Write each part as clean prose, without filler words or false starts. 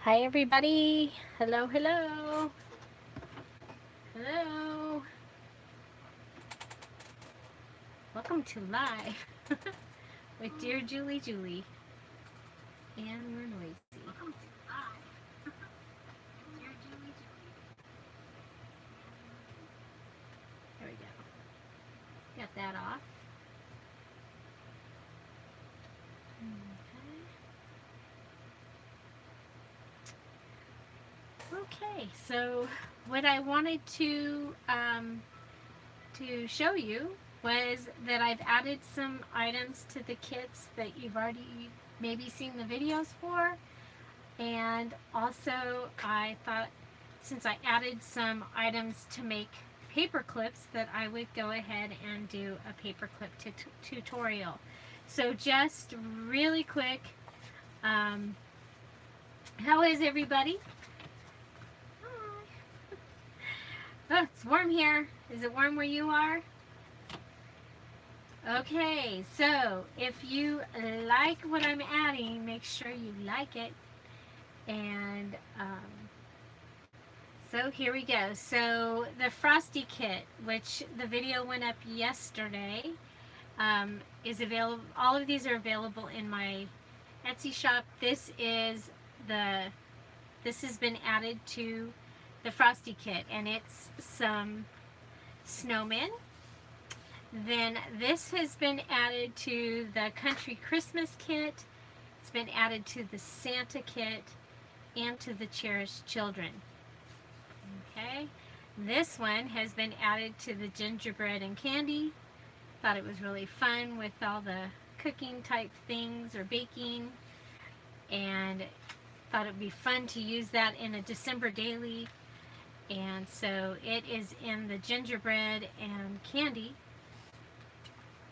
Hi everybody. Hello, hello. Hello. Welcome to Live with Dear Julie. And we're noisy. There we go. Got that off. Okay, so what I wanted to show you was that I've added some items to the kits that you've already maybe seen the videos for. And also I thought, since I added some items to make paper clips, that I would go ahead and do a paperclip tutorial. So just really quick, how is everybody? Oh, it's warm here. Is it warm where you are? Okay, so if you like what I'm adding, make sure you like it. And so here we go. So the Frosty kit, which the video went up yesterday, is available. All of these are available in my Etsy shop. This has been added to the Frosty kit, and it's some snowmen. Then this has been added to the Country Christmas kit. It's been added to the Santa kit and to the Cherished Children. Okay, this one has been added to the gingerbread and candy. Thought it was really fun with all the cooking type things or baking, and thought it would be fun to use that in a December daily. And so it is in the gingerbread and candy.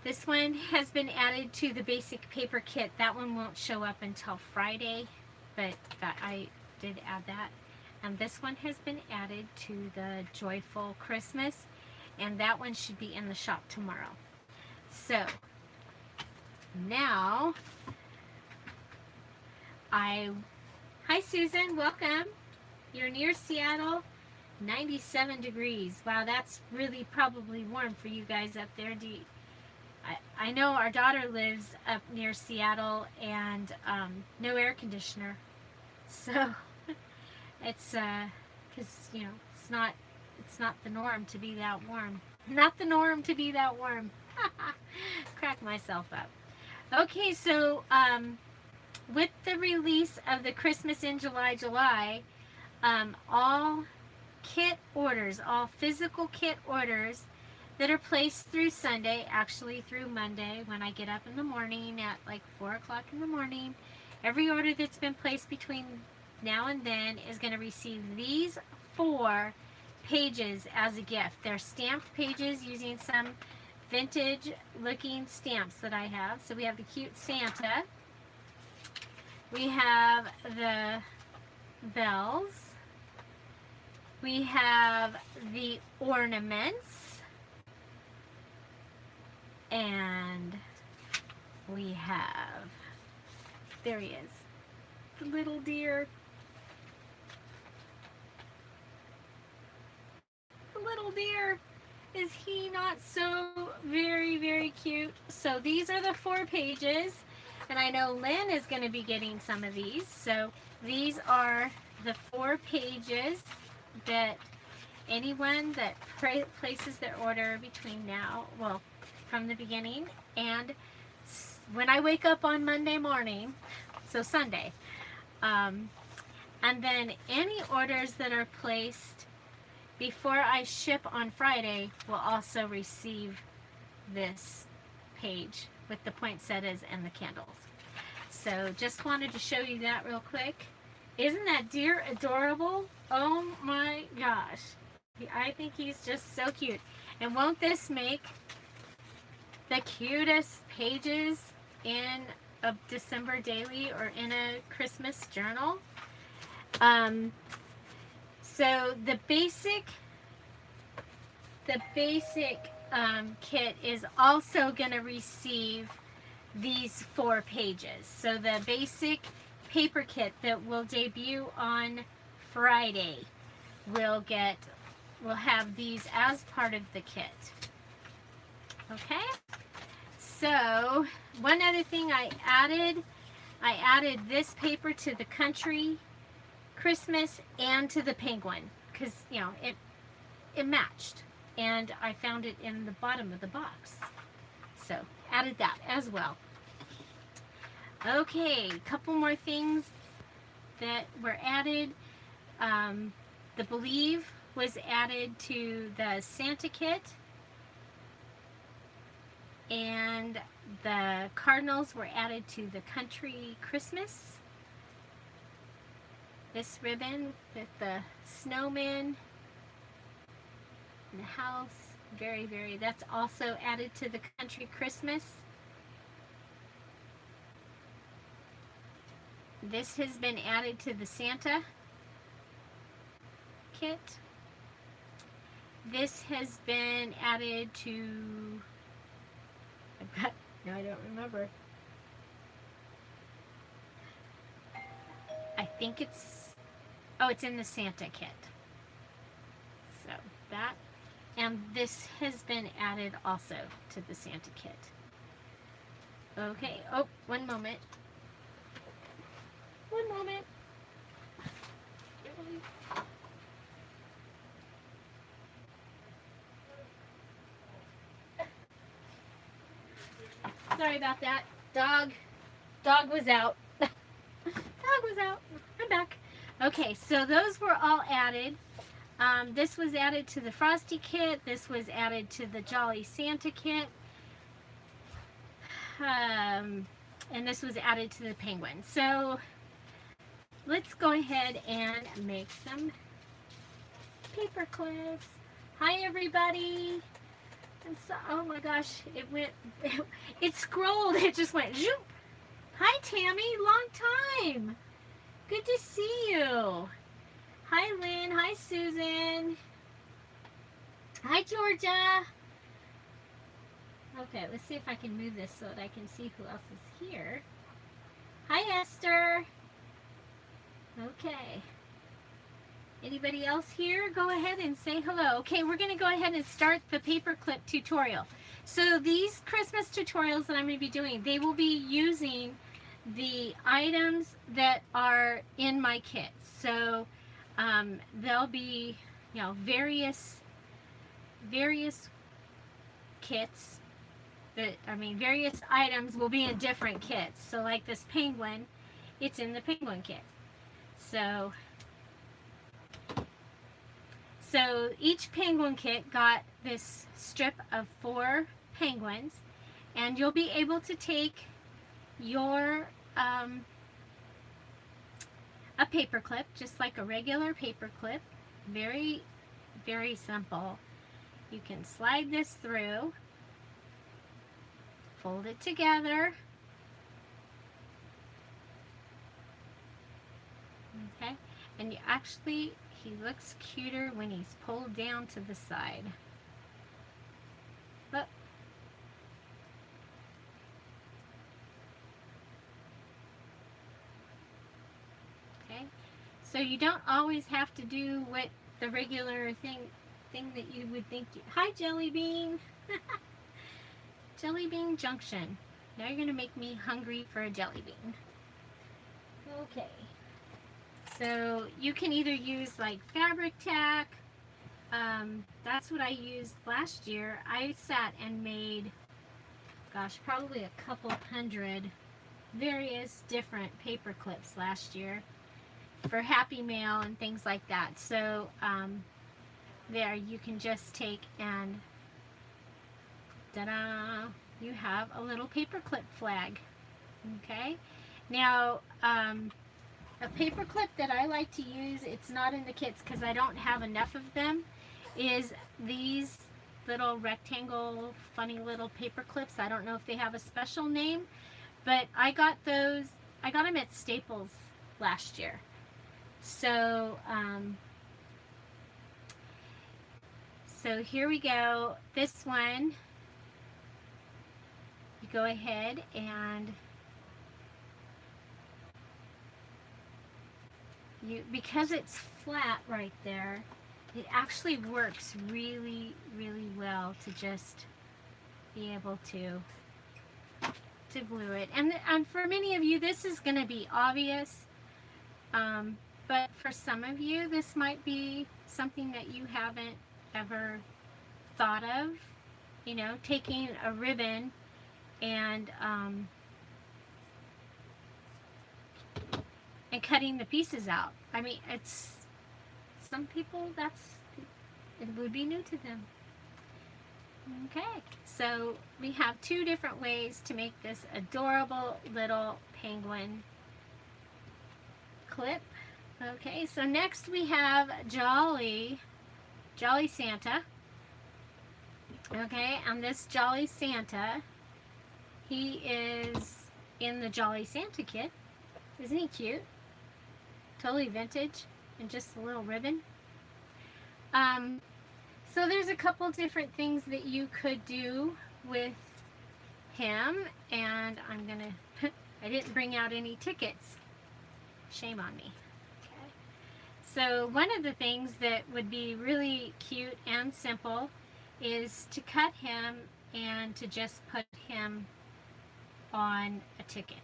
This one has been added to the basic paper kit. That one won't show up until Friday, but I did add that. And this one has been added to the Joyful Christmas, and that one should be in the shop tomorrow. So now hi Susan, welcome. You're near Seattle, 97 degrees. Wow, that's really probably warm for you guys up there. I know our daughter lives up near Seattle, and no air conditioner, so it's because it's not the norm to be that warm. Not the norm to be that warm. Crack myself up. Okay, so with the release of the Christmas in July, all kit orders, all physical kit orders that are placed through Sunday, actually through Monday when I get up in the morning at like 4 o'clock in the morning, every order that's been placed between now and then is going to receive these 4 pages as a gift. They're stamped pages using some vintage looking stamps that I have. So we have the cute Santa, we have the bells, we have the ornaments, and we have, there he is, the little deer. The little deer. Is he not so very, very cute? So these are the 4 pages, and I know Lynn is going to be getting some of these. So these are the 4 pages that anyone that places their order between now, well, from the beginning and when I wake up on Monday morning, so Sunday, and then any orders that are placed before I ship on Friday will also receive this page with the poinsettias and the candles. So just wanted to show you that real quick. Isn't that deer adorable? Oh my gosh. I think he's just so cute. And won't this make the cutest pages in a December daily or in a Christmas journal? So the basic kit is also going to receive these 4 pages. So the basic paper kit that will debut on Friday will have these as part of the kit. Okay? So, one other thing I added this paper to the country Christmas and to the penguin, because, you know, it matched, and I found it in the bottom of the box. So, added that as well. Okay, a couple more things that were added. The Believe was added to the Santa kit, and the Cardinals were added to the Country Christmas. This ribbon with the snowman and the house, that's also added to the Country Christmas. This has been added to the Santa kit. This has been added to, no, I don't remember. I think it's in the Santa kit. So that, and this has been added also to the Santa kit. Okay, oh, one moment. One moment. Sorry about that. Dog was out. Dog was out. I'm back. Okay, so those were all added. This was added to the Frosty kit. This was added to the Jolly Santa kit. And this was added to the Penguin. So let's go ahead and make some paper clips. Hi, everybody. And so, oh my gosh, it scrolled. It just went zoop. Hi, Tammy. Long time. Good to see you. Hi, Lynn. Hi, Susan. Hi, Georgia. Okay, let's see if I can move this so that I can see who else is here. Hi, Esther. Okay. Anybody else here? Go ahead and say hello. Okay, we're going to go ahead and start the paperclip tutorial. So these Christmas tutorials that I'm going to be doing, they will be using the items that are in my kit. So there'll be, you know, various kits various items will be in different kits. So like this penguin, it's in the penguin kit. So each penguin kit got this strip of 4 penguins, and you'll be able to take your a paper clip, just like a regular paper clip. Very, very simple. You can slide this through, fold it together. Okay, and you actually, he looks cuter when he's pulled down to the side. But okay, so you don't always have to do what the regular thing that you would think. Hi, Jelly Bean. Jelly Bean Junction. Now you're gonna make me hungry for a jelly bean. Okay. So you can either use like fabric tack. That's what I used last year. I sat and made, gosh, probably a couple hundred various different paper clips last year for Happy Mail and things like that. So there you can just take and ta-da, you have a little paper clip flag. Okay. Now a paper clip that I like to use, it's not in the kits because I don't have enough of them, is these little rectangle funny little paper clips. I don't know if they have a special name, but I got them at Staples last year. So so here we go. This one, you go ahead and because it's flat right there, it actually works really, really well to just be able to glue it. And for many of you, this is going to be obvious, but for some of you, this might be something that you haven't ever thought of. You know, taking a ribbon and cutting the pieces out. I mean, it's some people it would be new to them. Okay, so we have two different ways to make this adorable little penguin clip. Okay, so next we have Jolly Santa. Okay, and this Jolly Santa, he is in the Jolly Santa kit. Isn't he cute? Totally vintage and just a little ribbon. So there's a couple different things that you could do with him, and I'm gonna I didn't bring out any tickets. Shame on me. Okay. So one of the things that would be really cute and simple is to cut him and to just put him on a ticket.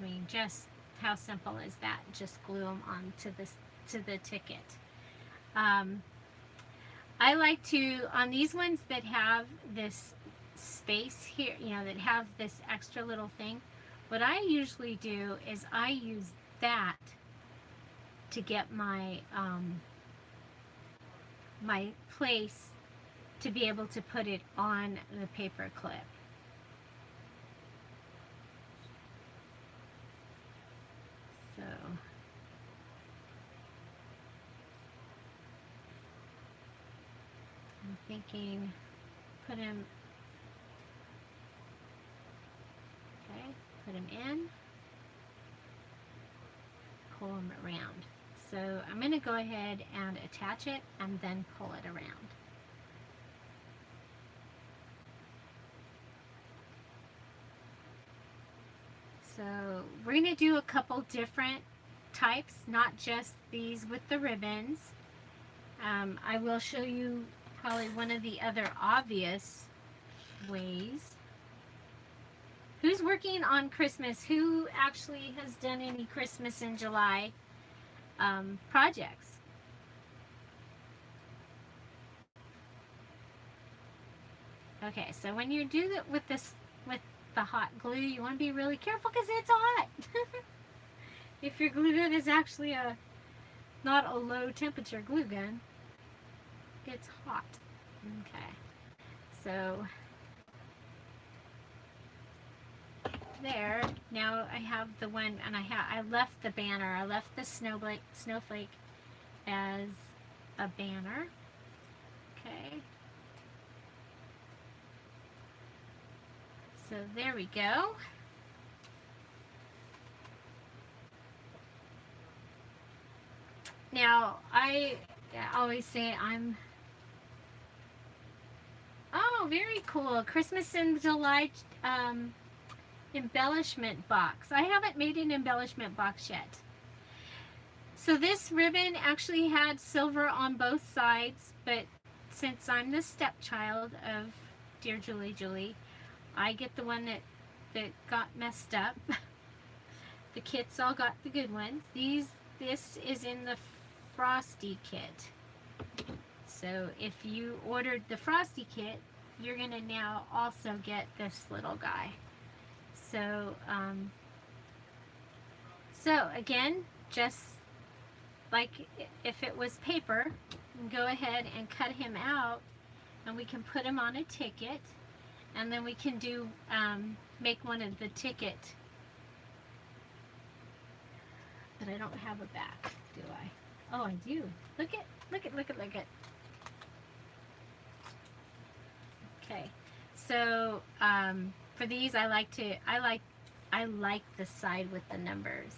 I mean, just how simple is that? Just glue them onto the ticket. I like to, on these ones that have this space here, you know, that have this extra little thing, what I usually do is I use that to get my my place to be able to put it on the paper clip. So I'm thinking, put him in, pull him around. So I'm going to go ahead and attach it and then pull it around. So we're going to do a couple different types, not just these with the ribbons. I will show you probably one of the other obvious ways. Who's working on Christmas? Who actually has done any Christmas in July projects? Okay, so when you do that with the hot glue, you want to be really careful because it's hot. If your glue gun is actually not a low temperature glue gun, it's hot. Okay, so there. Now I have the one, and I left the banner. I left the snowflake as a banner. Okay. So there we go. Now I always say oh, very cool. Christmas in July embellishment box. I haven't made an embellishment box yet. So this ribbon actually had silver on both sides, but since I'm the stepchild of dear Julie, I get the one that got messed up. The kits all got the good ones. This is in the Frosty kit. So if you ordered the Frosty kit, you're gonna now also get this little guy. So so again, just like if it was paper, go ahead and cut him out, and we can put him on a ticket, and then we can do make one of the ticket. But I don't have a back, do I? Oh, I do. Look it. Okay, so for these, I like the side with the numbers.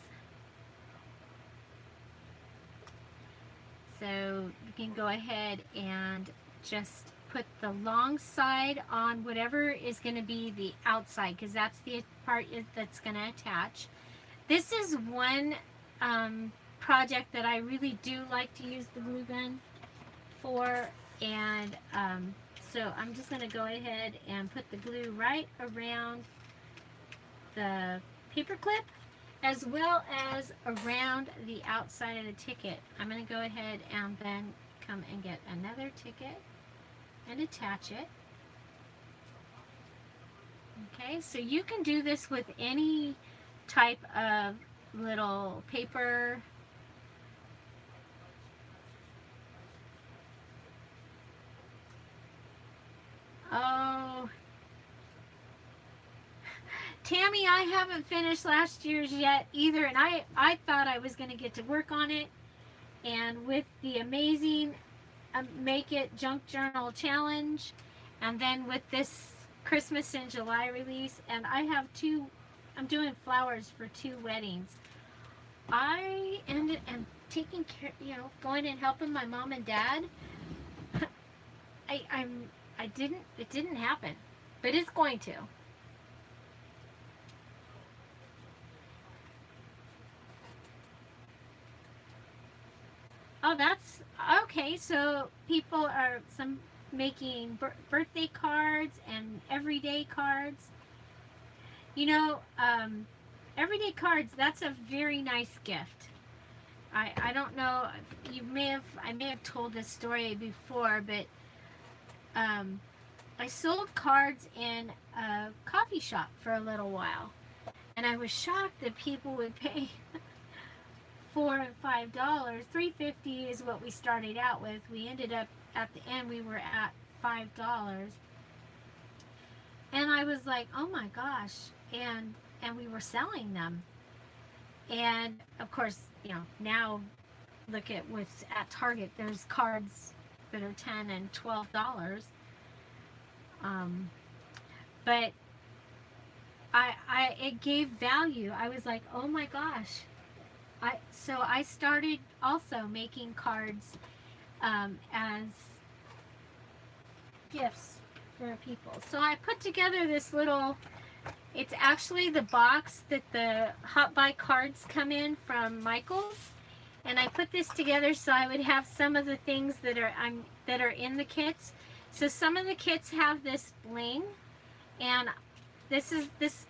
So you can go ahead and just put the long side on whatever is going to be the outside, because that's the part that's going to attach. This is one project that I really do like to use the glue gun for. And so I'm just going to go ahead and put the glue right around the paper clip, as well as around the outside of the ticket. I'm going to go ahead and then come and get another ticket and attach it. Okay, so you can do this with any type of little paper. Oh, Tammy, I haven't finished last year's yet either, and I thought I was going to get to work on it. And with the amazing Make It Junk Journal Challenge, and then with this Christmas in July release, and I have I'm doing flowers for 2 weddings. I ended and taking care, going and helping my mom and dad. It didn't happen, but it's going to. Oh, that's okay. So people are making birthday cards and everyday cards. Everyday cards, that's a very nice gift. I don't know, I may have told this story before, but I sold cards in a coffee shop for a little while, and I was shocked that people would pay $4 and $5. $3.50 is what we started out with. We ended up at the end, we were at $5, and I was like, oh my gosh. And we were selling them, and of course, now look at what's at Target. There's cards that are $10 and $12. But it gave value. I was like, oh my gosh. So I started also making cards as gifts for people. So I put together this little, it's actually the box that the Hot Buy cards come in from Michael's. And I put this together so I would have some of the things that are in the kits. So some of the kits have this bling, and this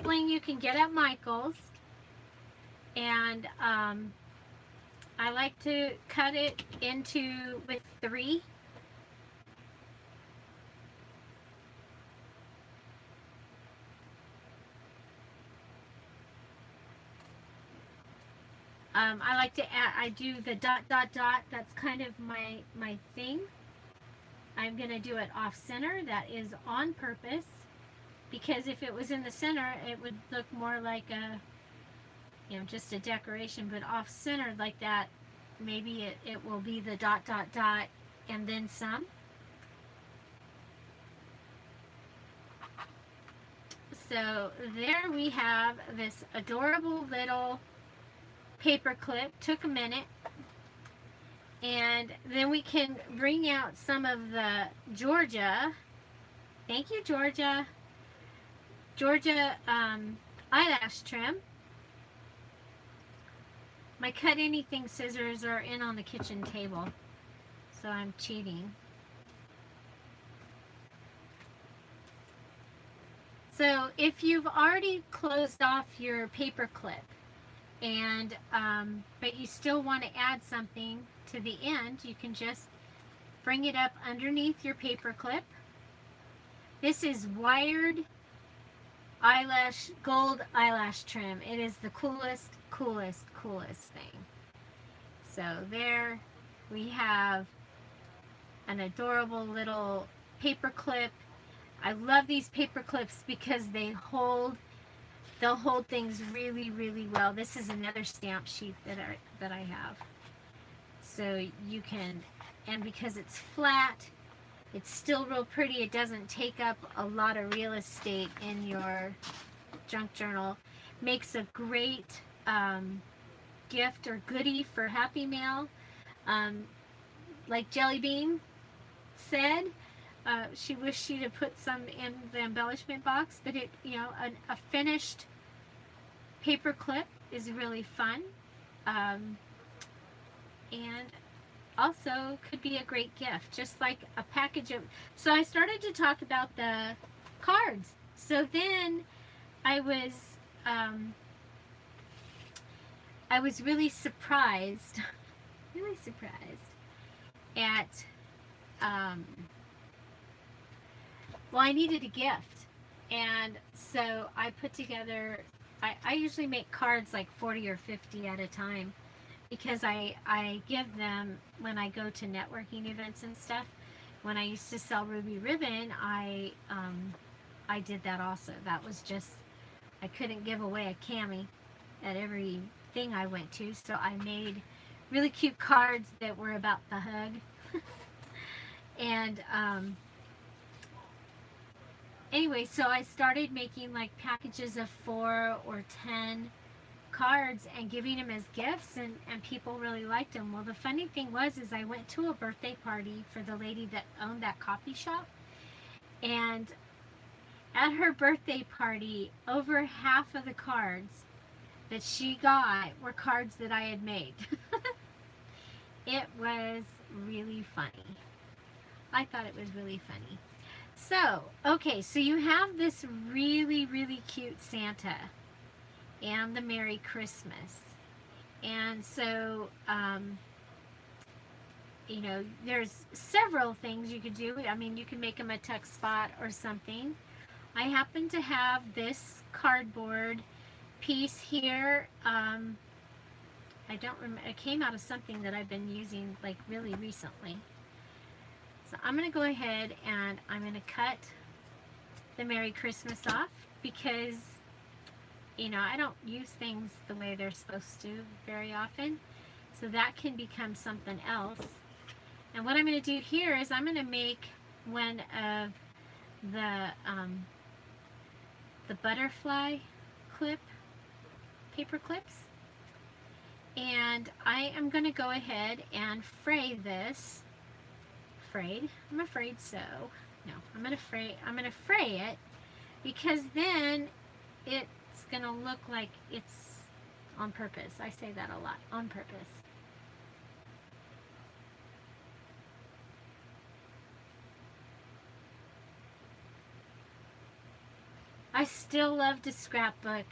bling you can get at Michael's. And I like to cut it with 3. I like to add, I do the ... That's kind of my thing. I'm going to do it off center. That is on purpose, because if it was in the center, it would look more like just a decoration. But off centered like that, maybe it will be the ... and then some. So there we have this adorable little paper clip. Took a minute. And then we can bring out some of the Georgia. Thank you, Georgia. Georgia eyelash trim. My cut anything scissors are in on the kitchen table, so I'm cheating. So if you've already closed off your paper clip, and but you still want to add something to the end, you can just bring it up underneath your paper clip. This is wired gold eyelash trim. It is the coolest thing. So there we have an adorable little paper clip. I love these paper clips because they'll hold things really well. This is another stamp sheet that I have. So you can, and because it's flat, it's still real pretty. It doesn't take up a lot of real estate in your junk journal. Makes a great gift or goodie for Happy Mail. Like Jelly Bean said, she wished she'd have put some in the embellishment box, but a finished paper clip is really fun. and also could be a great gift, just like a package of. So I started to talk about the cards. So then I was um, I was really surprised, really surprised at um, well, I needed a gift, and so I put together. I usually make cards like 40 or 50 at a time because I give them when I go to networking events and stuff. When I used to sell Ruby Ribbon, I did that also. That was just, I couldn't give away a cami at every thing I went to, so I made really cute cards that were about the hug. And anyway, so I started making like packages of 4 or 10 cards and giving them as gifts, and people really liked them. Well, the funny thing was is I went to a birthday party for the lady that owned that coffee shop, and at her birthday party, over half of the cards that she got were cards that I had made. It was really funny. I thought it was really funny. So, okay, so you have this really, really cute Santa and the Merry Christmas. And so, you know, there's several things you could do. I mean, you can make them a tuck spot or something. I happen to have this cardboard piece here. I don't remember. It came out of something that I've been using like really recently. So I'm going to go ahead and I'm going to cut the Merry Christmas off because, you know, I don't use things the way they're supposed to very often. So that can become something else. And what I'm going to do here is I'm going to make one of the butterfly clip, paper clips. And I am going to go ahead and fray this. Frayed? I'm afraid so. No, I'm going to fray it because then it's going to look like it's on purpose. I say that a lot, on purpose. I still love to scrapbook.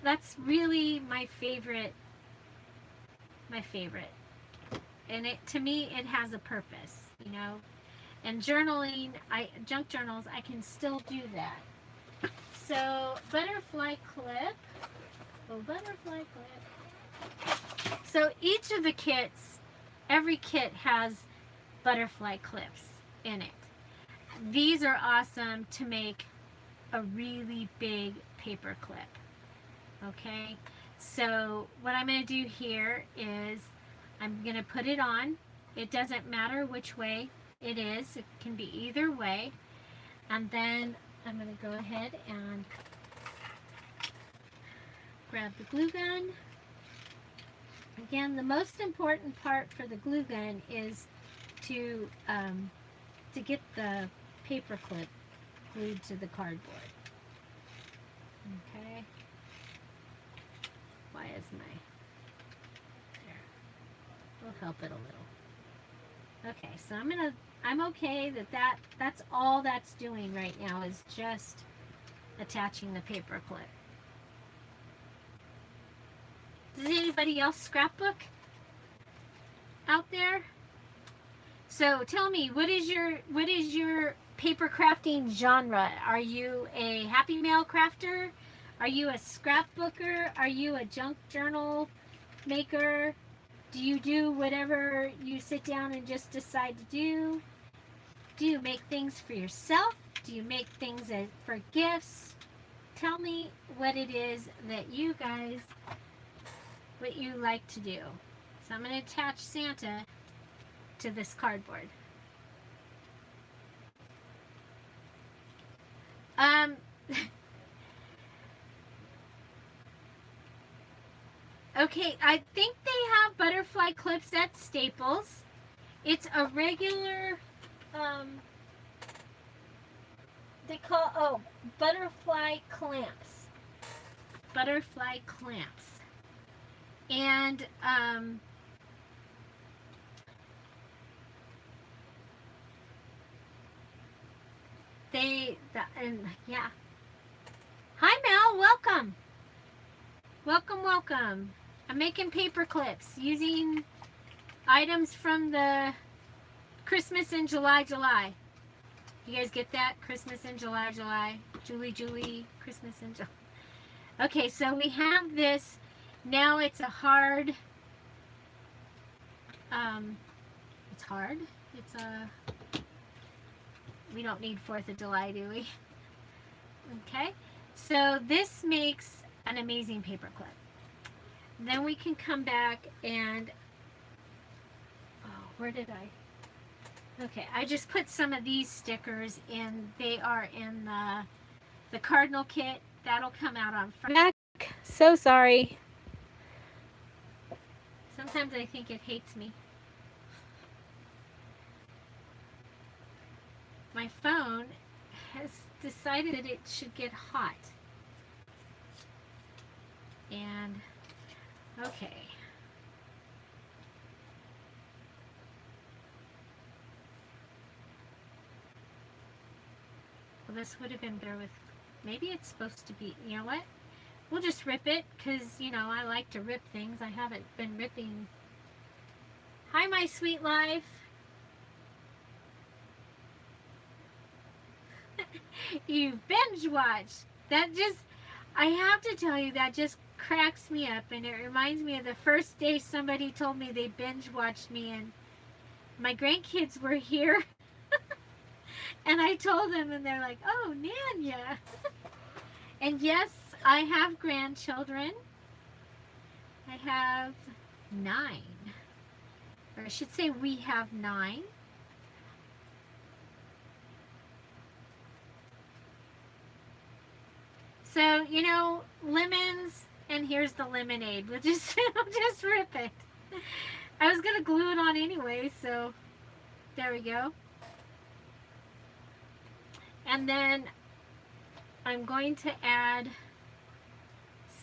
That's really my favorite. And to me it has a purpose, you know. And journaling, junk journals, I can still do that. So butterfly clip. Oh, butterfly clip. So each of the kits, every kit has butterfly clips in it. These are awesome to make a really big paper clip. Okay, so what I'm going to do here is I'm going to put it on. It doesn't matter which way it is. It can be either way. And then I'm going to go ahead and grab the glue gun. Again, the most important part for the glue gun is to get the paper clip glued to the cardboard. Okay. Why is my... There. We'll help it a little. Okay, so I'm okay that's all that's doing right now is just attaching the paper clip. Does anybody else scrapbook out there? So tell me, what is your paper crafting genre? Are you a happy mail crafter? Are you a scrapbooker? Are you a junk journal maker? Do you do whatever you sit down and just decide to do? Do you make things for yourself? Do you make things for gifts? Tell me what it is that you guys, what you like to do. So I'm going to attach Santa to this cardboard. Okay, I think they have butterfly clips at Staples. It's a regular, they call, butterfly clamps. Butterfly clamps. And and yeah. Hi Mel, welcome. Welcome, welcome. I'm making paper clips using items from the Christmas in July. You guys get that? Christmas in July. Julie, Christmas in July. Okay, so we have this. Now it's a hard, it's hard. It's a, we don't need 4th of July, do we? Okay, so this makes an amazing paper clip. Then we can come back and, oh, where did I? Okay, I just put some of these stickers in. They are in the Cardinal kit. That'll come out on Friday. So sorry. Sometimes I think it hates me. My phone has decided that it should get hot. And, okay. Well, this would have been better with, maybe it's supposed to be, you know what? We'll just rip it, because, you know, I like to rip things. I haven't been ripping. Hi, my sweet life. You binge watch. That just, I have to tell you, that just cracks me up, and it reminds me of the first day somebody told me they binge watched me, and my grandkids were here, and I told them, and they're like, oh, Nanya. And yes, I have grandchildren. I have 9. Or I should say we have 9. So, you know, lemons, and here's the lemonade. We'll just, just rip it. I was going to glue it on anyway, so there we go. And then I'm going to add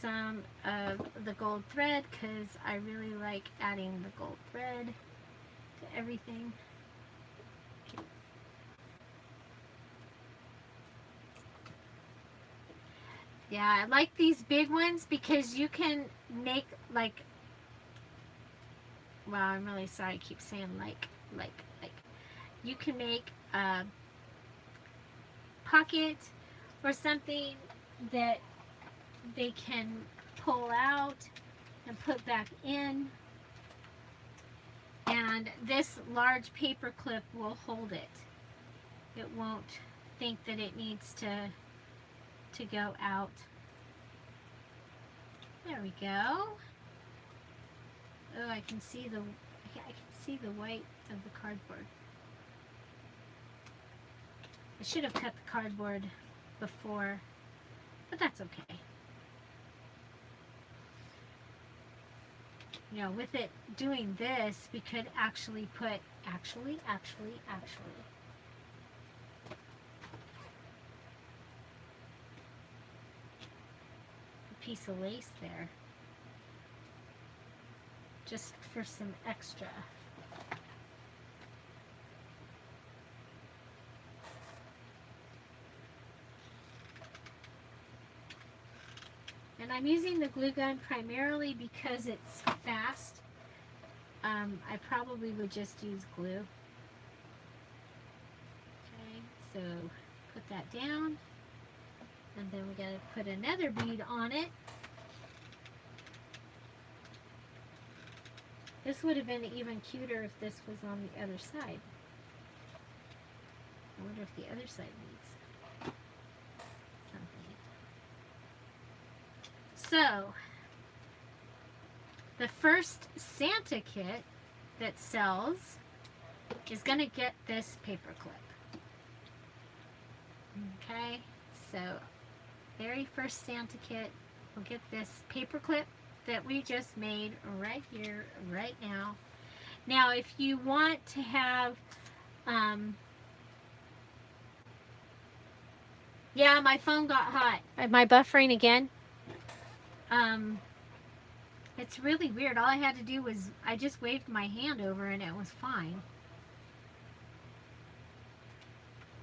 some of the gold thread, because I really like adding the gold thread to everything. Yeah, I like these big ones because you can make like, wow, I'm really sorry I keep saying like. You can make a pocket or something that they can pull out and put back in. And this large paper clip will hold it. It won't think that it needs to go out. There we go. Oh, I can see the white of the cardboard. I should have cut the cardboard before, but that's okay. You know, with it doing this, we could actually put, actually, a piece of lace there, just for some extra. And I'm using the glue gun primarily because it's fast. I probably would just use glue. Okay, so put that down. And then we gotta put another bead on it. This would have been even cuter if this was on the other side. I wonder if the other side needs something. So, the first Santa kit that sells is going to get this paper clip. Okay, so very first Santa kit will get this paper clip that we just made right here, right now. Now, if you want to have, yeah, my phone got hot. Am I buffering again? It's really weird. All I had to do was, I just waved my hand over and it was fine.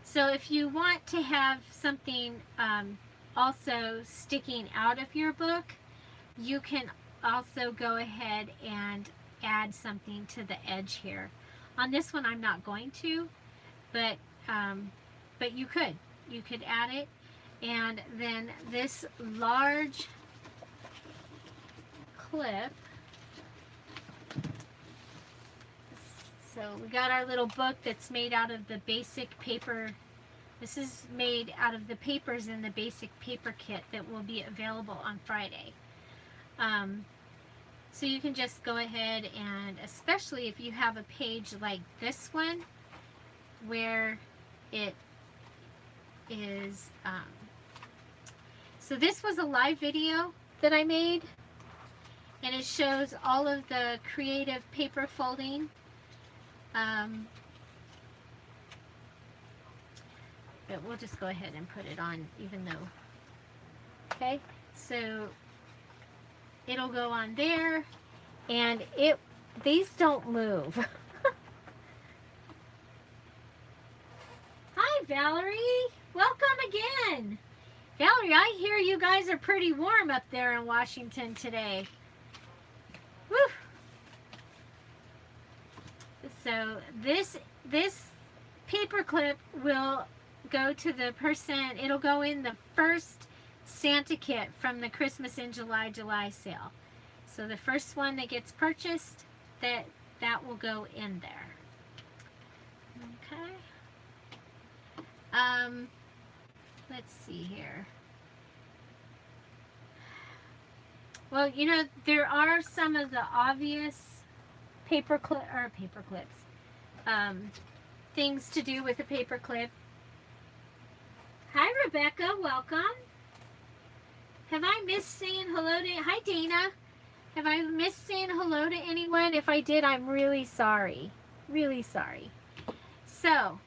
So if you want to have something also sticking out of your book, you can also go ahead and add something to the edge here. On this one I'm not going to, but you could. You could add it. And then this large clip. So we got our little book that's made out of the basic paper. This is made out of the papers in the basic paper kit that will be available on Friday. So you can just go ahead and, especially if you have a page like this one, where it is, so this was a live video that I made, and it shows all of the creative paper folding. But we'll just go ahead and put it on, even though, okay, so it'll go on there, and these don't move. Hi, Valerie. Welcome again. Valerie, I hear you guys are pretty warm up there in Washington today. Woo. So this paper clip will go to the person, it'll go in the first Santa kit from the Christmas in July sale. So the first one that gets purchased, that will go in there. Okay. Let's see here. Well, you know, there are some of the obvious paper clips, things to do with a paper clip. Hi, Rebecca. Welcome. Have I missed saying hello to... Hi, Dana. Have I missed saying hello to anyone? If I did, I'm really sorry. Really sorry. So,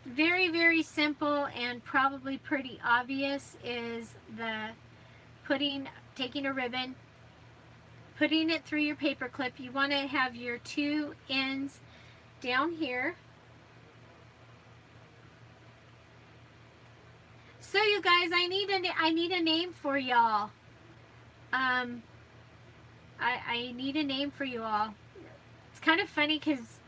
very, very simple and probably pretty obvious is taking a ribbon, putting it through your paper clip. You want to have your two ends down here. So you guys, I need a name for y'all. I need a name for you all. It's kind of funny because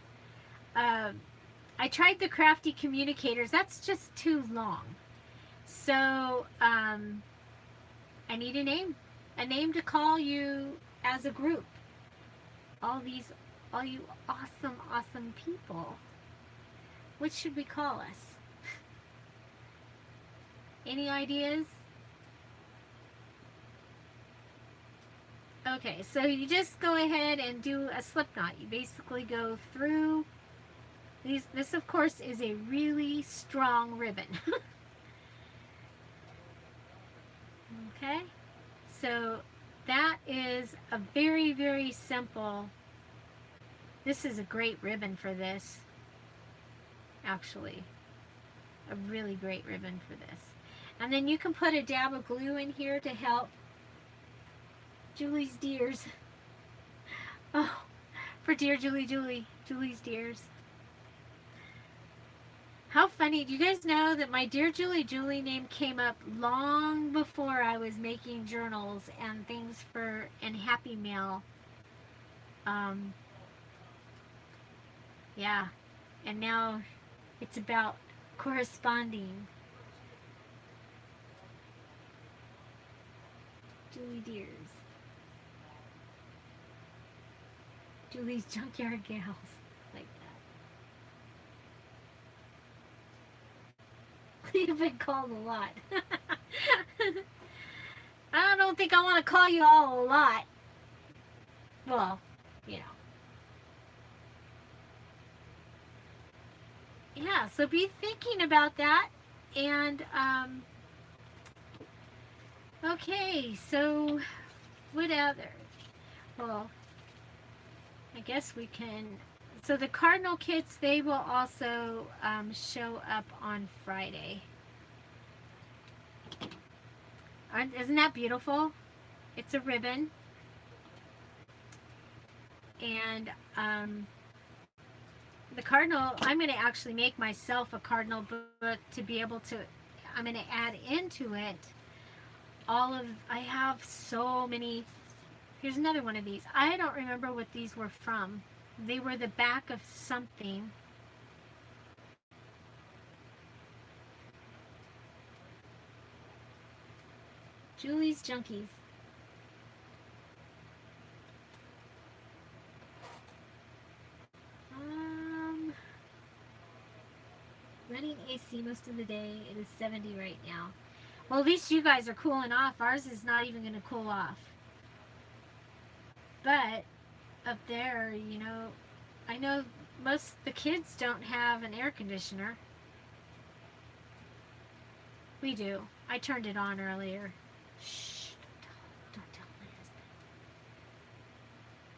I tried the Crafty Communicators. That's just too long. So I need a name to call you as a group. All you awesome people. What should we call us? Any ideas? Okay, so you just go ahead and do a slip knot. You basically go through these. This, of course, is a really strong ribbon. Okay, so that is a very, very simple. This is a great ribbon for this. Actually, a really great ribbon for this. And then you can put a dab of glue in here to help. Julie's dears. Oh, for dear Julie's dears. How funny. Do you guys know that my Dear Julie name came up long before I was making journals and things and Happy Mail. Yeah. And now it's about corresponding. Julie dears. Julie's Junkyard Gals. Like that. You've been called a lot. I don't think I want to call you all a lot. Well, you know. Yeah, so be thinking about that. And, okay, so what other? Well, I guess we can. So the Cardinal kits, they will also show up on Friday. Isn't that beautiful? It's a ribbon. And the cardinal, I'm going to actually make myself a cardinal book to be able to, I'm going to add into it I have so many. Here's another one of these. I don't remember what these were from. They were the back of something. Julie's Junkies. Running AC most of the day. It is 70 right now. Well, at least you guys are cooling off. Ours is not even going to cool off. But up there, you know, I know most the kids don't have an air conditioner. We do. I turned it on earlier. Shh, don't tell my husband.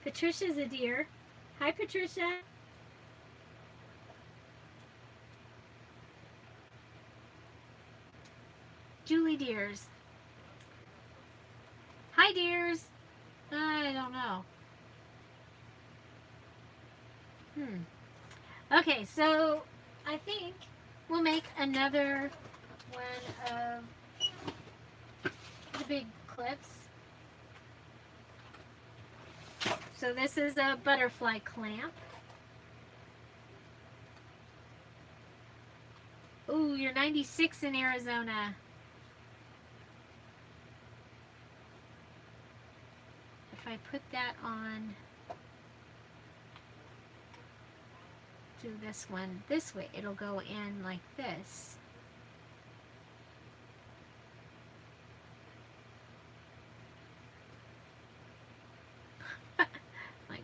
Patricia's a dear. Hi, Patricia. Julie Deers. Hi, dears. I don't know. Okay, so I think we'll make another one of the big clips. So this is a butterfly clamp. Ooh, you're 96 in Arizona. If I put that on to this one this way, it'll go in like this. Like,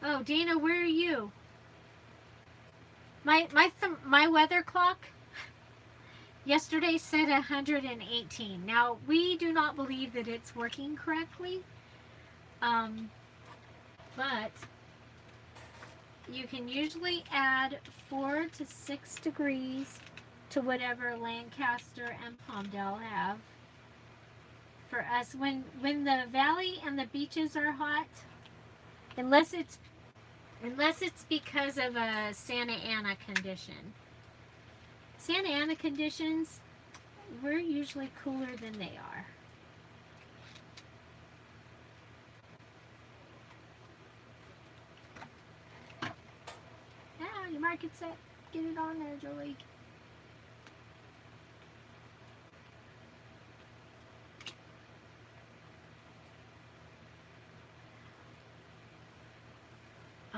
oh, Dana, where are you? My weather clock yesterday said 118. Now, we do not believe that it's working correctly, but you can usually add 4 to 6 degrees to whatever Lancaster and Palmdale have. For us, when the valley and the beaches are hot, unless it's because of a Santa Ana condition. Santa Ana conditions, we're usually cooler than they are. Yeah, your mark it set. Get it on there, Julie.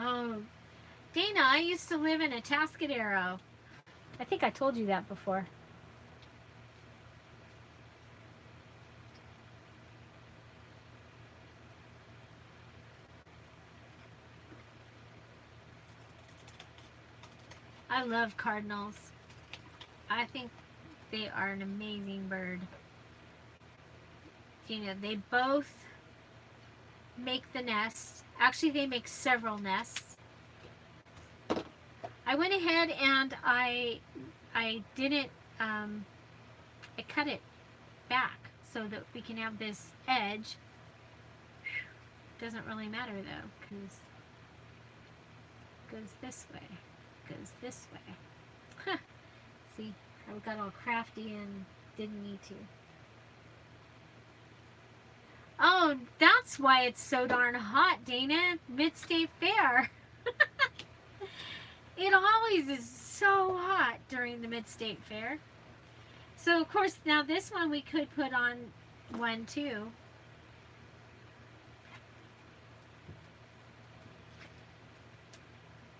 Oh, Dana, I used to live in Atascadero. I think I told you that before. I love cardinals. I think they are an amazing bird. You know, they both make the nest. Actually, they make several nests. I went ahead and I didn't, I cut it back so that we can have this edge. Doesn't really matter though, because it goes this way, goes this way. Huh. See, I got all crafty and didn't need to. Oh, that's why it's so darn hot, Dana. Mid-State Fair. It always is so hot during the Mid-State Fair. So, of course, now this one we could put on one too.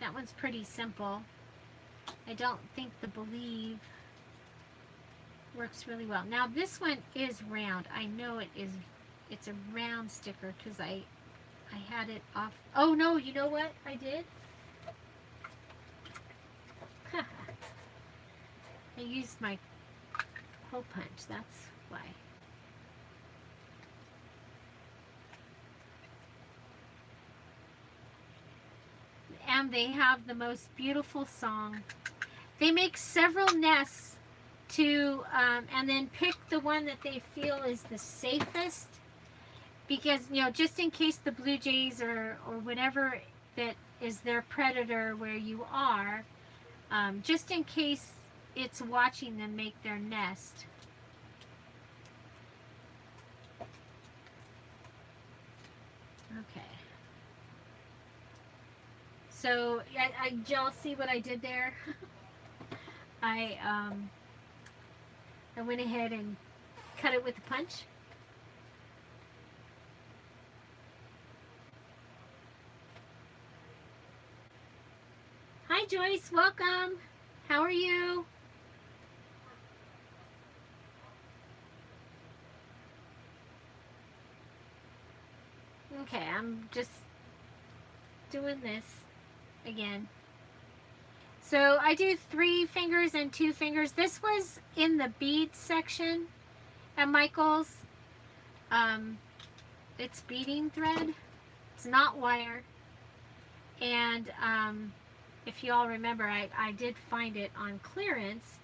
That one's pretty simple. I don't think the Believe works really well. Now this one is round. I know it is. It's a round sticker because I had it off. Oh no, you know what I did? I used my hole punch. That's why. them. They have the most beautiful song. They make several nests to, and then pick the one that they feel is the safest, because, you know, just in case the blue jays or whatever that is their predator where you are, just in case it's watching them make their nest. Okay. So, y'all see what I did there? I went ahead and cut it with a punch. Hi Joyce, welcome. How are you? Okay, I'm just doing this again. So I do 3 fingers and 2 fingers. This was in the bead section at Michael's. It's beading thread. It's not wire. And if you all remember, I did find it on clearance.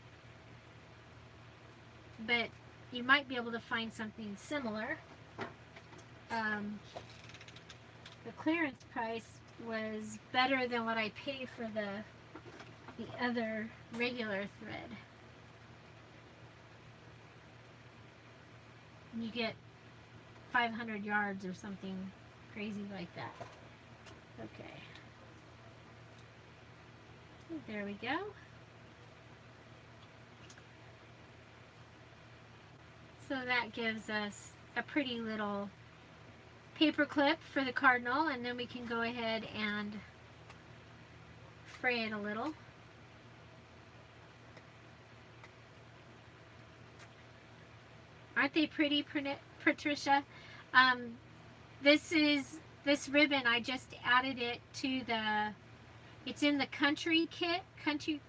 But you might be able to find something similar. The clearance price was better than what I paid for the other regular thread. You get 500 yards or something crazy like that. Okay. There we go. So that gives us a pretty little paper clip for the cardinal, and then we can go ahead and fray it a little. Aren't they pretty, Patricia? This ribbon, I just added it to the, it's in the country kit, country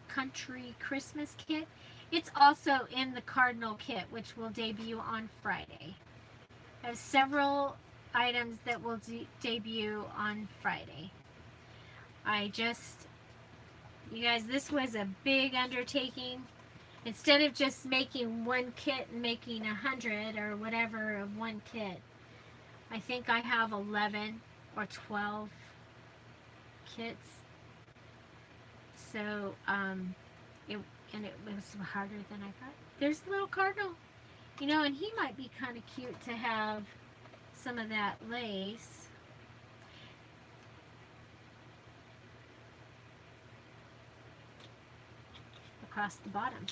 Christmas kit. It's also in the cardinal kit, which will debut on Friday. I have several items that will debut on Friday. You guys, this was a big undertaking. Instead of just making one kit and making 100 or whatever of one kit, I think I have 11 or 12 kits. So, it was harder than I thought. There's a little cardinal, you know, and he might be kind of cute to have some of that lace. Across the bottom.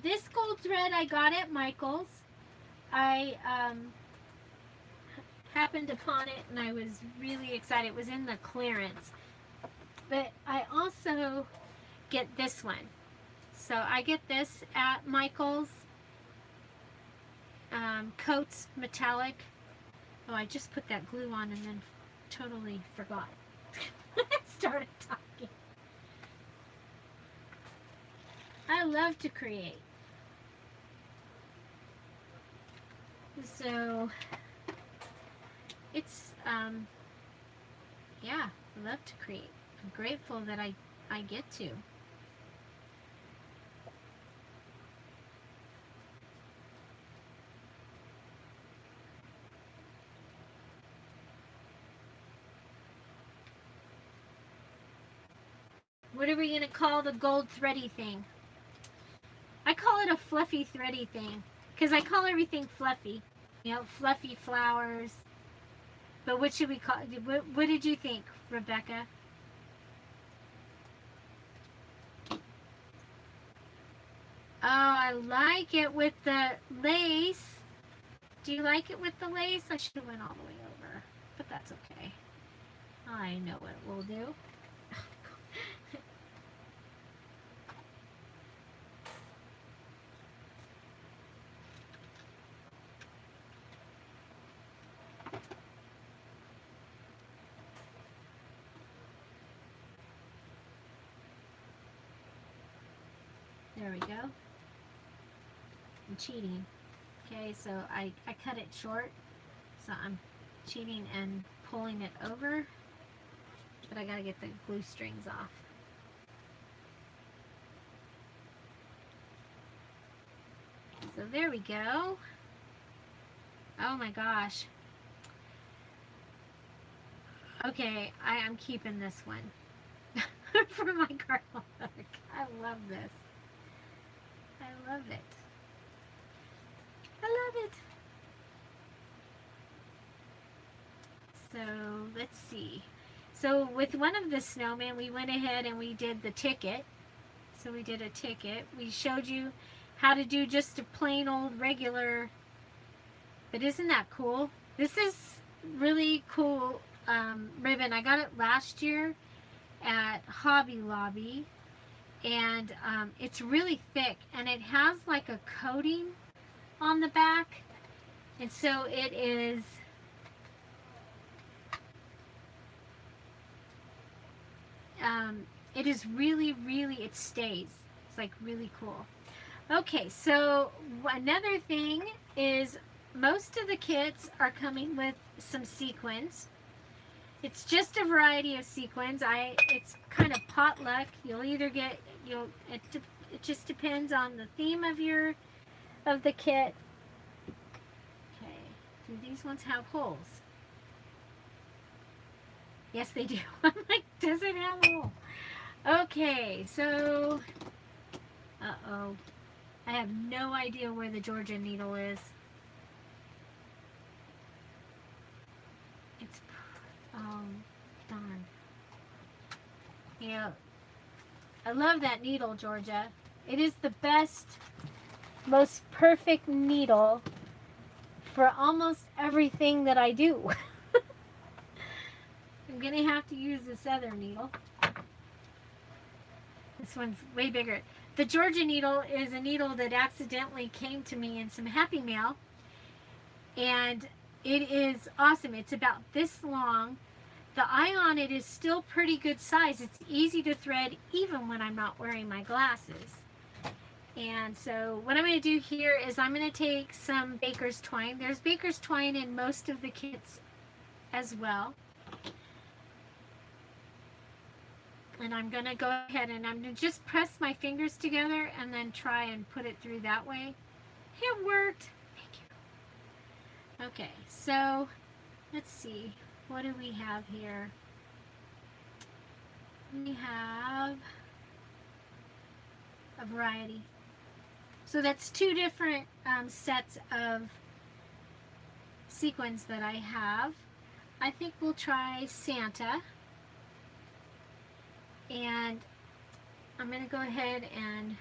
This gold thread I got at Michael's. I happened upon it and I was really excited. It was in the clearance. But I also get this one. So I get this at Michael's. Coats Metallic. Oh, I just put that glue on and then totally forgot. Started talking. I love to create. So it's yeah, I love to create. I'm grateful that I get to. What are we going to call the gold thready thing? I call it a fluffy thready thing because I call everything fluffy. You know, fluffy flowers. But what should we call it? What did you think, Rebecca? Oh, I like it with the lace. Do you like it with the lace? I should have went all the way over, but that's okay. I know what we'll do. There we go. I'm cheating. Okay, so I cut it short So I'm cheating and pulling it over, but I gotta get the glue strings off. So there we go. Oh my gosh. Okay, I am keeping this one for my garlic. I love this. I love it. I love it. So let's see. So with one of the snowmen, we went ahead and we did the ticket. So we did a ticket. We showed you how to do just a plain old regular. But isn't that cool? This is really cool ribbon. I got it last year at Hobby Lobby. And it's really thick. And it has like a coating on the back. And so it is... it is really, really, it stays. It's like really cool. Okay, so another thing is most of the kits are coming with some sequins. It's just a variety of sequins. It's kind of potluck. You'll either get it just depends on the theme of the kit. Okay, do these ones have holes? Yes, they do. I'm like, does it have a hole? Okay, so, uh-oh. I have no idea where the Georgia needle is. It's, oh, darn. Yeah, I love that needle, Georgia. It is the best, most perfect needle for almost everything that I do. I'm going to have to use this other needle. This one's way bigger. The Georgia needle is a needle that accidentally came to me in some Happy Mail. And it is awesome. It's about this long. The eye on it is still pretty good size. It's easy to thread even when I'm not wearing my glasses. And so what I'm going to do here is I'm going to take some baker's twine. There's baker's twine in most of the kits as well. And I'm going to go ahead and I'm going to just press my fingers together and then try and put it through that way. It worked. Thank you. Okay, so let's see. What do we have here? We have a variety. So that's two different sets of sequins that I have. I think we'll try Santa. And I'm going to go ahead and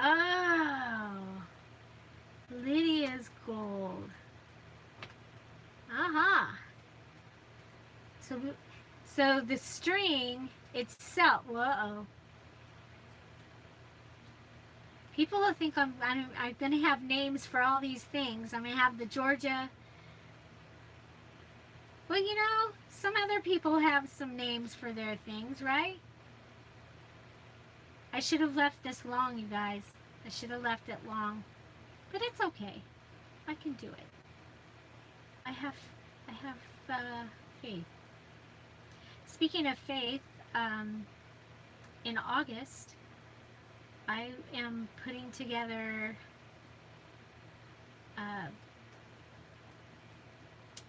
oh, Lydia's gold. Aha. So the string itself, whoa. People will think I'm going to have names for all these things. I'm going to have the Georgia. Well, you know, some other people have some names for their things, right? I should have left this long, you guys. I should have left it long. But it's okay. I can do it. I have faith. Speaking of faith, in August, I am putting together a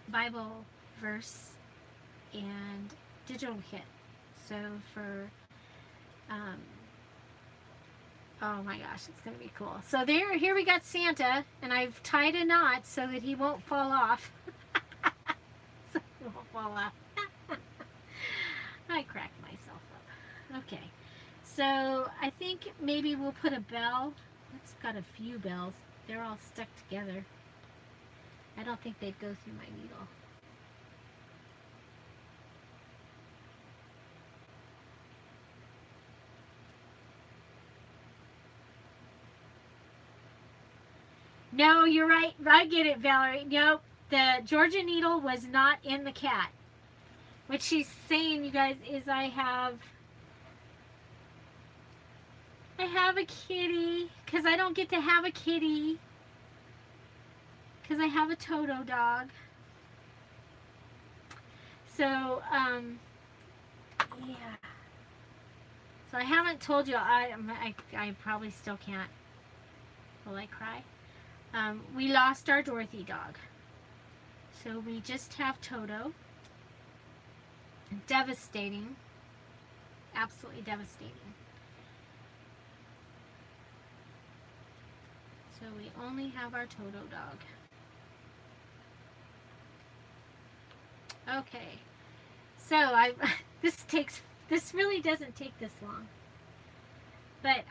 Bible verse and digital kit. So for, oh my gosh, it's going to be cool. So here we got Santa, and I've tied a knot so that he won't fall off. So he won't fall off. I cracked myself up. Okay. So I think maybe we'll put a bell. It's got a few bells. They're all stuck together. I don't think they'd go through my needle. No, you're right. I get it, Valerie. Nope. The Georgia needle was not in the cat. What she's saying, you guys, is I have a kitty because I don't get to have a kitty because I have a Toto dog. So, yeah. So I haven't told you. I probably still can't. Will I cry? We lost our Dorothy dog. So we just have Toto. Devastating. Absolutely devastating. So we only have our Toto dog. Okay. So this really doesn't take this long. But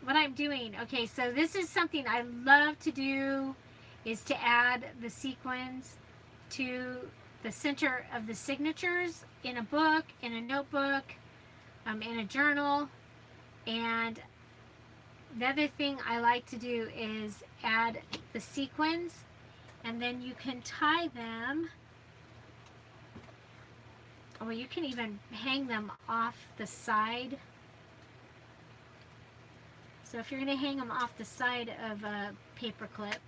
what I'm doing, okay, so this is something I love to do, is to add the sequins to the center of the signatures in a book, in a notebook, in a journal. And the other thing I like to do is add the sequins, and then you can tie them. Well, you can even hang them off the side. So if you're going to hang them off the side of a paper clip,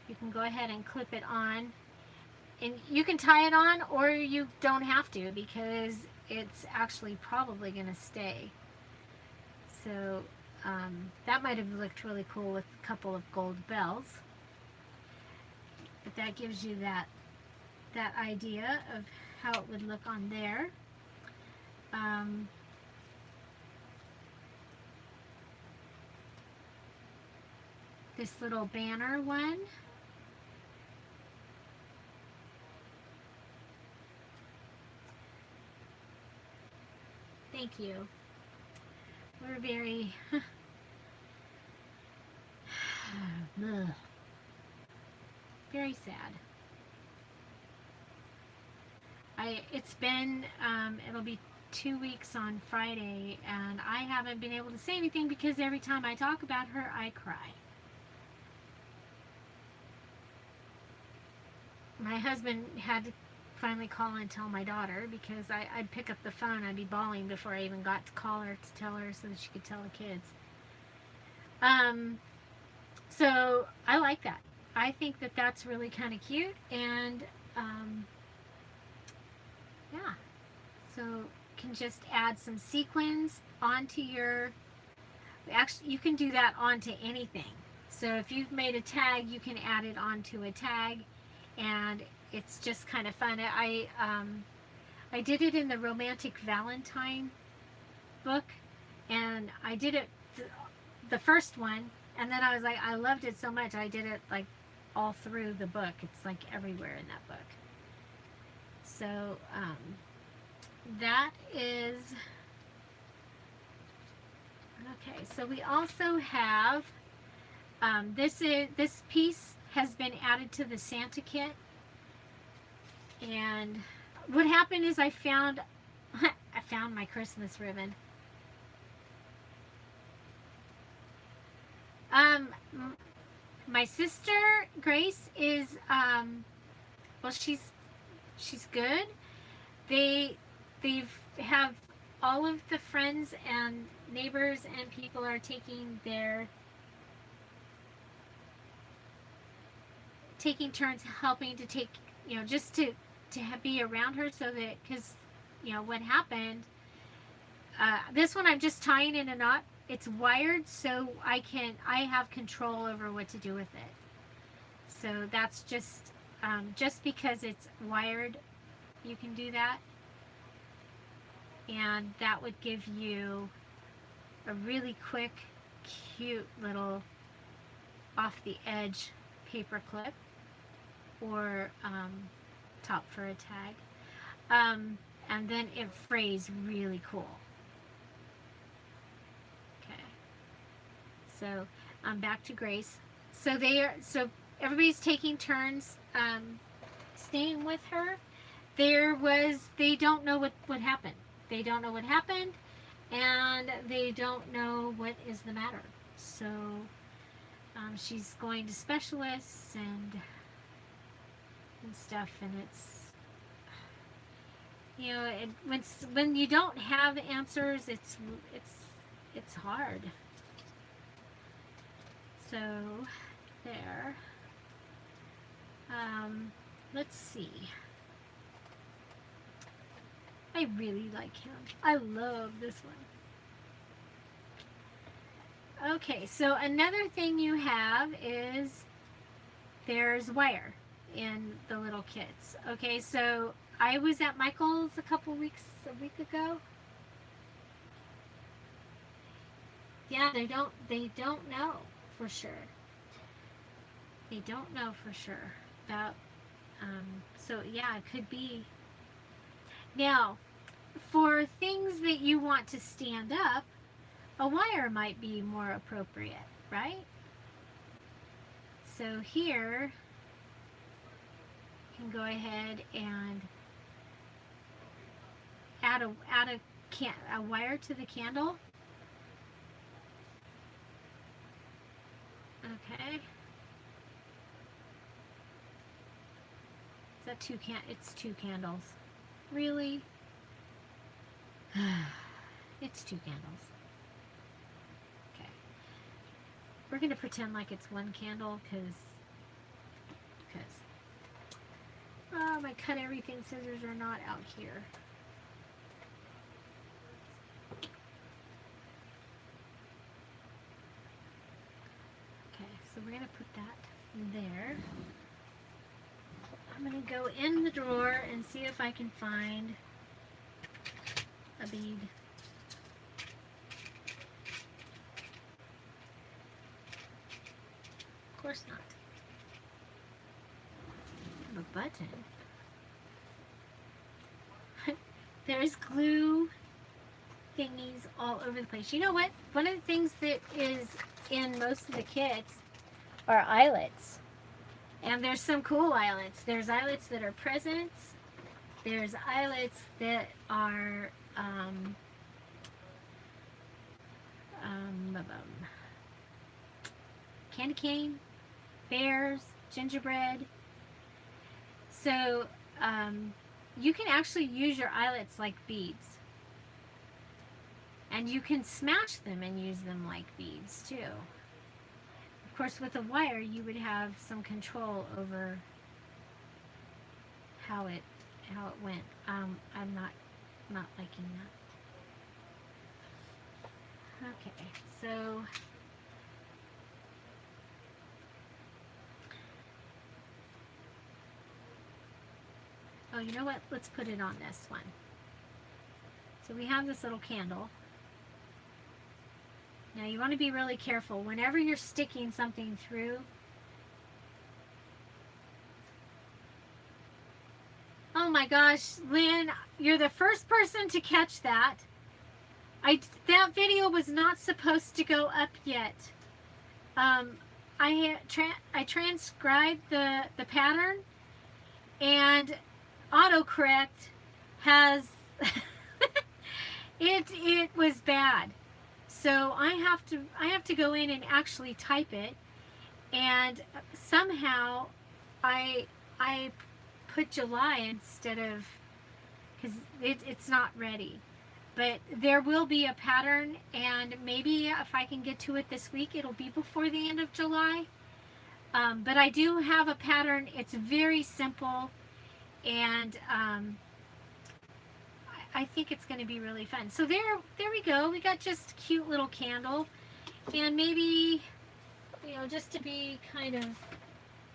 you can go ahead and clip it on. And you can tie it on, or you don't have to, because it's actually probably going to stay. So that might have looked really cool with a couple of gold bells. But that gives you that idea of how it would look on there. This little banner one. Thank you. We're very very sad. It's been it'll be 2 weeks on Friday, and I haven't been able to say anything because every time I talk about her, I cry. My husband had to finally call and tell my daughter, because I'd pick up the phone, I'd be bawling before I even got to call her to tell her so that she could tell the kids. So I like that. I think that that's really kind of cute, and yeah. So you can just add some sequins onto your, actually you can do that onto anything. So if you've made a tag, you can add it onto a tag, and it's just kind of fun. I did it in the Romantic Valentine book, and I did it the first one, and then I was like, I loved it so much, I did it like all through the book. It's like everywhere in that book. So that is okay. So we also have this piece has been added to the Santa kit, and what happened is I found my Christmas ribbon. My sister Grace is well, she's good. They have all of the friends and neighbors and people are taking turns helping to take, just to be around her, so that, because what happened, this one I'm just tying in a knot. It's wired, so I have control over what to do with it. So that's just because it's wired, you can do that. And that would give you a really quick, cute little off the edge paper clip, or top for a tag. And then it frays really cool. Okay. So back to Grace. So everybody's taking turns staying with her. They don't know what happened. They don't know what happened, and they don't know what is the matter. So She's going to specialists and stuff, and it's, you know, when you don't have answers, it's hard. So there. Let's see. I really like him. I love this one. Okay, so another thing you have is there's wire in the little kits. Okay, so I was at Michael's a week ago. Yeah, they don't know for sure. They don't know for sure about, so yeah, it could be. Now, for things that you want to stand up, a wire might be more appropriate, right? So here, you can go ahead and add a wire to the candle. Okay. Is that it's two candles. Really? It's two candles. Okay. We're going to pretend like it's one candle because my cut everything scissors are not out here. Okay, so we're going to put that there. I'm going to go in the drawer and see if I can find a bead. Of course not. I have a button. There's glue thingies all over the place. You know what? One of the things that is in most of the kits are eyelets. And there's some cool eyelets. There's eyelets that are presents. There's eyelets that are candy cane, bears, gingerbread. So you can actually use your eyelets like beads. And you can smash them and use them like beads too. Of course, with a wire, you would have some control over how it went. I'm not liking that. Okay, so oh, you know what? Let's put it on this one. So we have this little candle. Now you want to be really careful whenever you're sticking something through. Oh my gosh, Lynn, you're the first person to catch that. That video was not supposed to go up yet. I transcribed the pattern, and autocorrect has it was bad. So I have to go in and actually type it, and somehow I put July instead of, because it's not ready. But there will be a pattern, and maybe if I can get to it this week, it'll be before the end of July. But I do have a pattern. It's very simple, and I think it's going to be really fun. So there we go. We got just a cute little candle, and maybe, you know, just to be kind of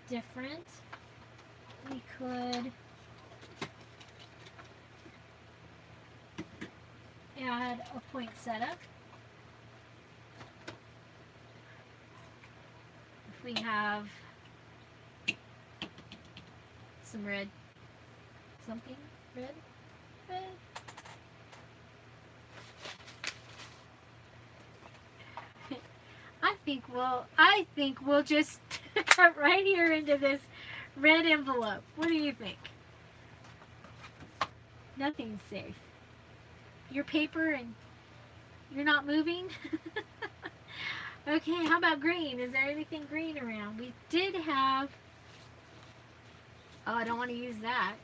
different, we could add a poinsettia. If we have some red, something red. I think we'll just cut right here into this red envelope. What do you think? Nothing's safe. Your paper and you're not moving. Okay, how about green? Is there anything green around? We did have... Oh, I don't want to use that.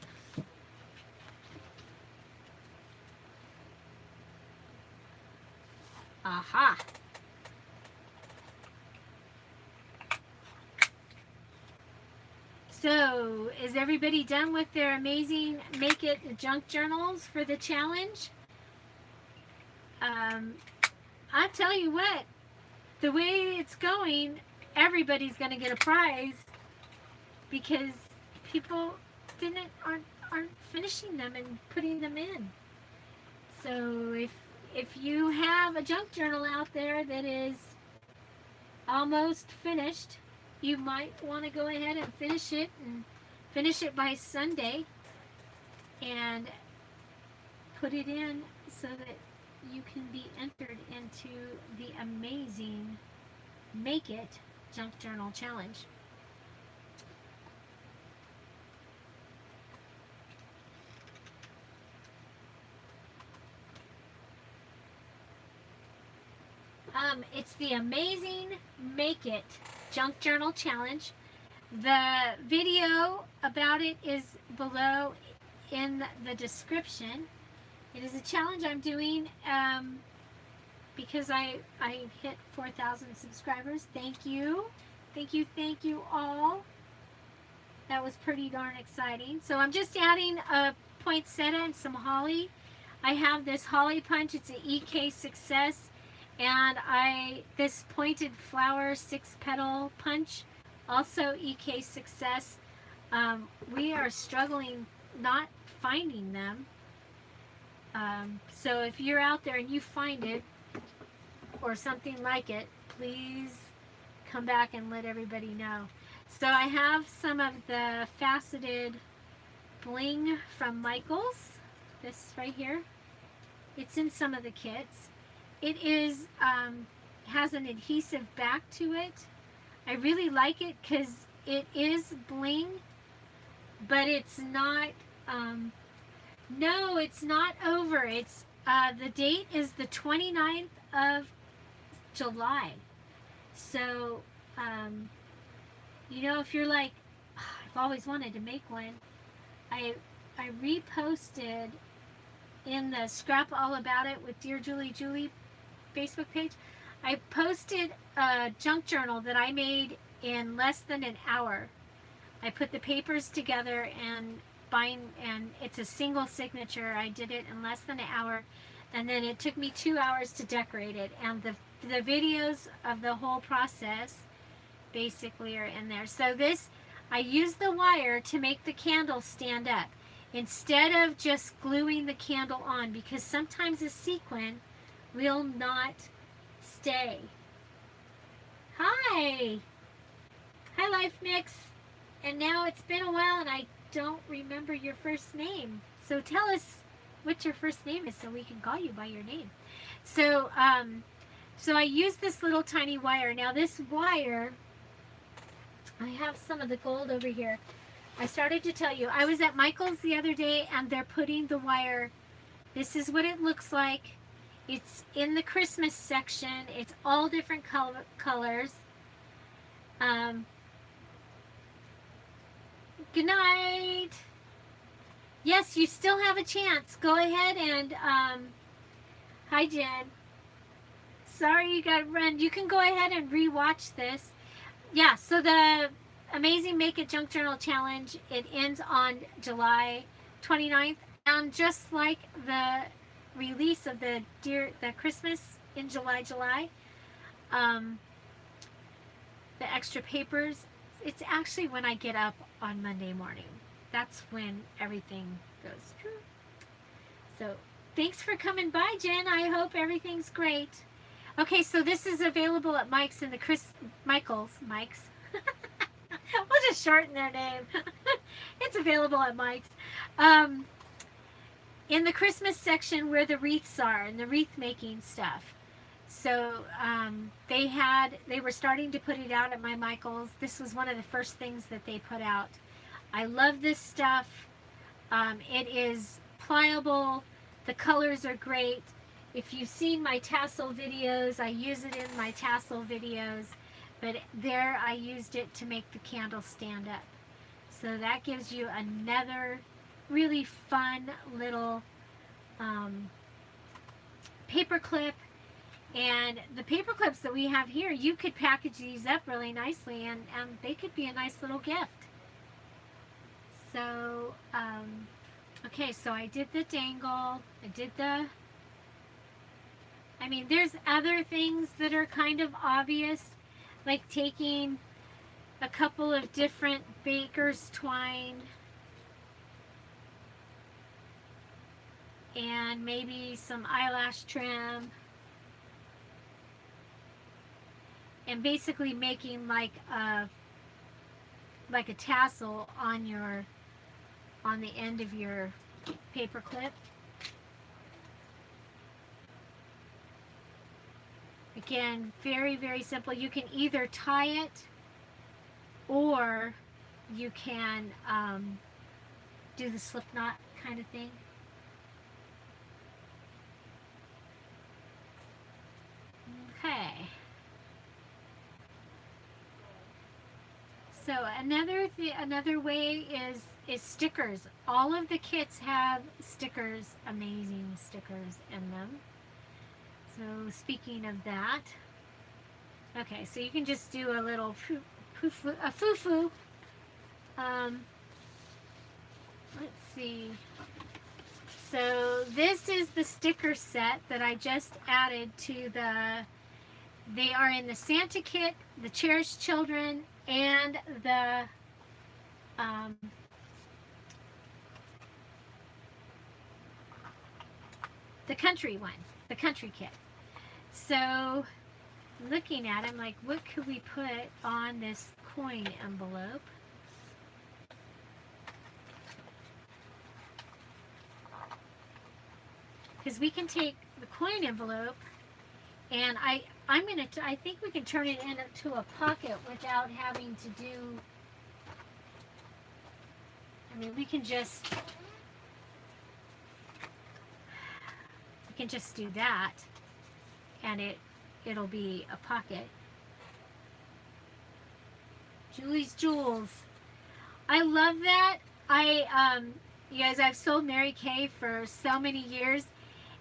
Aha! So, is everybody done with their amazing Make It junk journals for the challenge? I tell you what, the way it's going, everybody's going to get a prize because people aren't finishing them and putting them in. So if you have a junk journal out there that is almost finished, you might want to go ahead and finish it by Sunday and put it in so that you can be entered into the amazing Make It Junk Journal Challenge. It's the amazing Make It Junk Journal Challenge. The video about it is below in the description. It is a challenge I'm doing because I hit 4,000 subscribers. Thank you. Thank you all. That was pretty darn exciting. So I'm just adding a poinsettia and some holly. I have this holly punch. It's an EK Success. And this pointed flower 6-petal punch, also EK Success. We are struggling not finding them. So if you're out there and you find it or something like it, please come back and let everybody know. So I have some of the faceted bling from Michaels. This right here. It's in some of the kits. It is has an adhesive back to it. I really like it because it is bling, but it's not. No, it's not over. It's the date is the 29th of July. So, you know, if you're like, oh, I've always wanted to make one, I reposted in the Scrap All About It with Dear Julie Facebook page. I posted a junk journal that I made in less than an hour. I put the papers together and it's a single signature. I did it in less than an hour, and then it took me 2 hours to decorate it. And the videos of the whole process basically are in there. So this, I used the wire to make the candle stand up instead of just gluing the candle on, because sometimes a sequin will not stay. Hi Life Mix. And now it's been a while and I don't remember your first name, so tell us what your first name is so we can call you by your name. So so I use this little tiny wire. Now this wire, I have some of the gold over here. I started to tell you, I was at Michael's the other day and they're putting the wire. This is what it looks like. It's in the Christmas section. It's all different colors. Good night. Yes, you still have a chance. Go ahead and, hi Jen. Sorry you got to run. You can go ahead and re-watch this. Yeah, so the Amazing Make It Junk Journal Challenge, it ends on July 29th. And just like the release of the Christmas in July, the extra papers, it's actually when I get up on Monday morning. That's when everything goes through. So thanks for coming by, Jen. I hope everything's great. Okay, so this is available at Mike's in the Michael's. We'll just shorten their name. It's available at Mike's. In the Christmas section where the wreaths are and the wreath making stuff. So they were starting to put it out at my Michael's. This was one of the first things that they put out. I love this stuff. It is pliable. The colors are great. if you've seen my tassel videos, I use it in my tassel videos, but there I used it to make the candle stand up. So that gives you another really fun little paper clip. And the paper clips that we have here, you could package these up really nicely, and they could be a nice little gift. So, okay, so I did the dangle. I did the... I mean, there's other things that are kind of obvious, like taking a couple of different baker's twine and maybe some eyelash trim, and basically making like a tassel on the end of your paper clip. Again, very, very simple. You can either tie it or you can do the slip knot kind of thing. Okay. So another way is stickers. All of the kits have stickers, amazing stickers in them. So speaking of that, okay, so you can just do a little foo-foo. Let's see. So this is the sticker set that I just added to they are in the Santa kit, the Cherished Children, and the country one, the country kit. So looking at it, I'm like, what could we put on this coin envelope? Because we can take the coin envelope, and I think we can turn it into a pocket without having to do. I mean, we can just do that, and it'll be a pocket. Julie's Jewels. I love that. You guys, I've sold Mary Kay for so many years,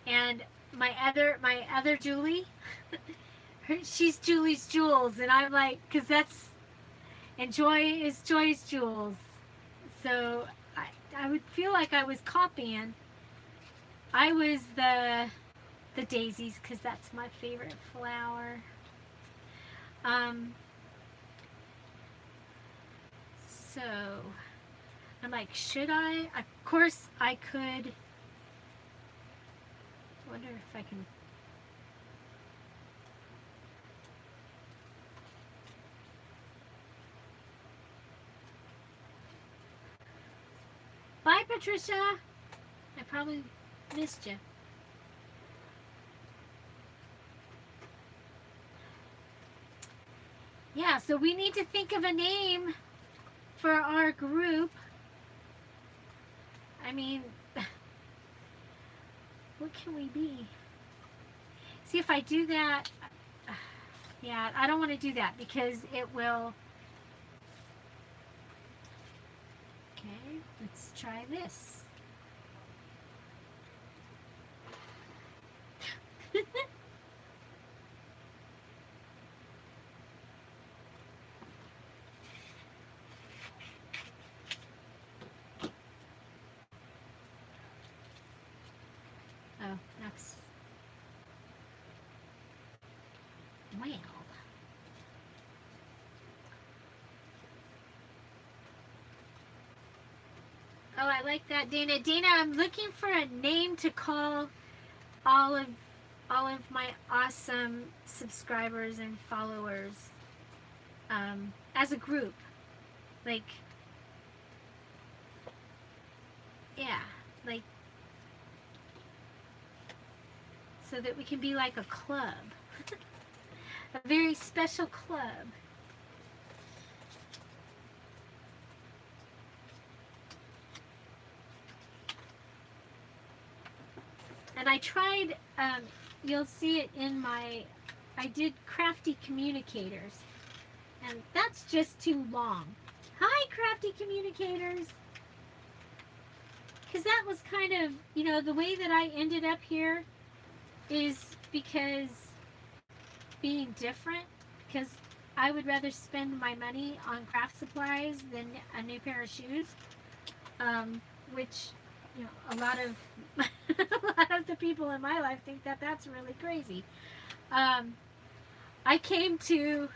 and my other Julie, she's Julie's Jewels, and I'm like, because that's, and Joy is Joy's Jewels. So I would feel like I was copying. I was the daisies, because that's my favorite flower. So I'm like, should I? Of course I could. Wonder if I can. Bye, Patricia. I probably missed you. Yeah, so we need to think of a name for our group. I mean, what can we be? See, if I do that, yeah, I don't want to do that because it will. Okay, let's try this. Oh, that's well. Oh, I like that, Dana. Dana, I'm looking for a name to call all of my awesome subscribers and followers as a group. Like, yeah, like, so that we can be like a club. A very special club. And I tried you'll see it in my, I did crafty communicators, and that's just too long. Hi, crafty communicators. Because that was kind of, you know, the way that I ended up here is because being different, because I would rather spend my money on craft supplies than a new pair of shoes, which, you know, a lot of a lot of the people in my life think that that's really crazy. I came to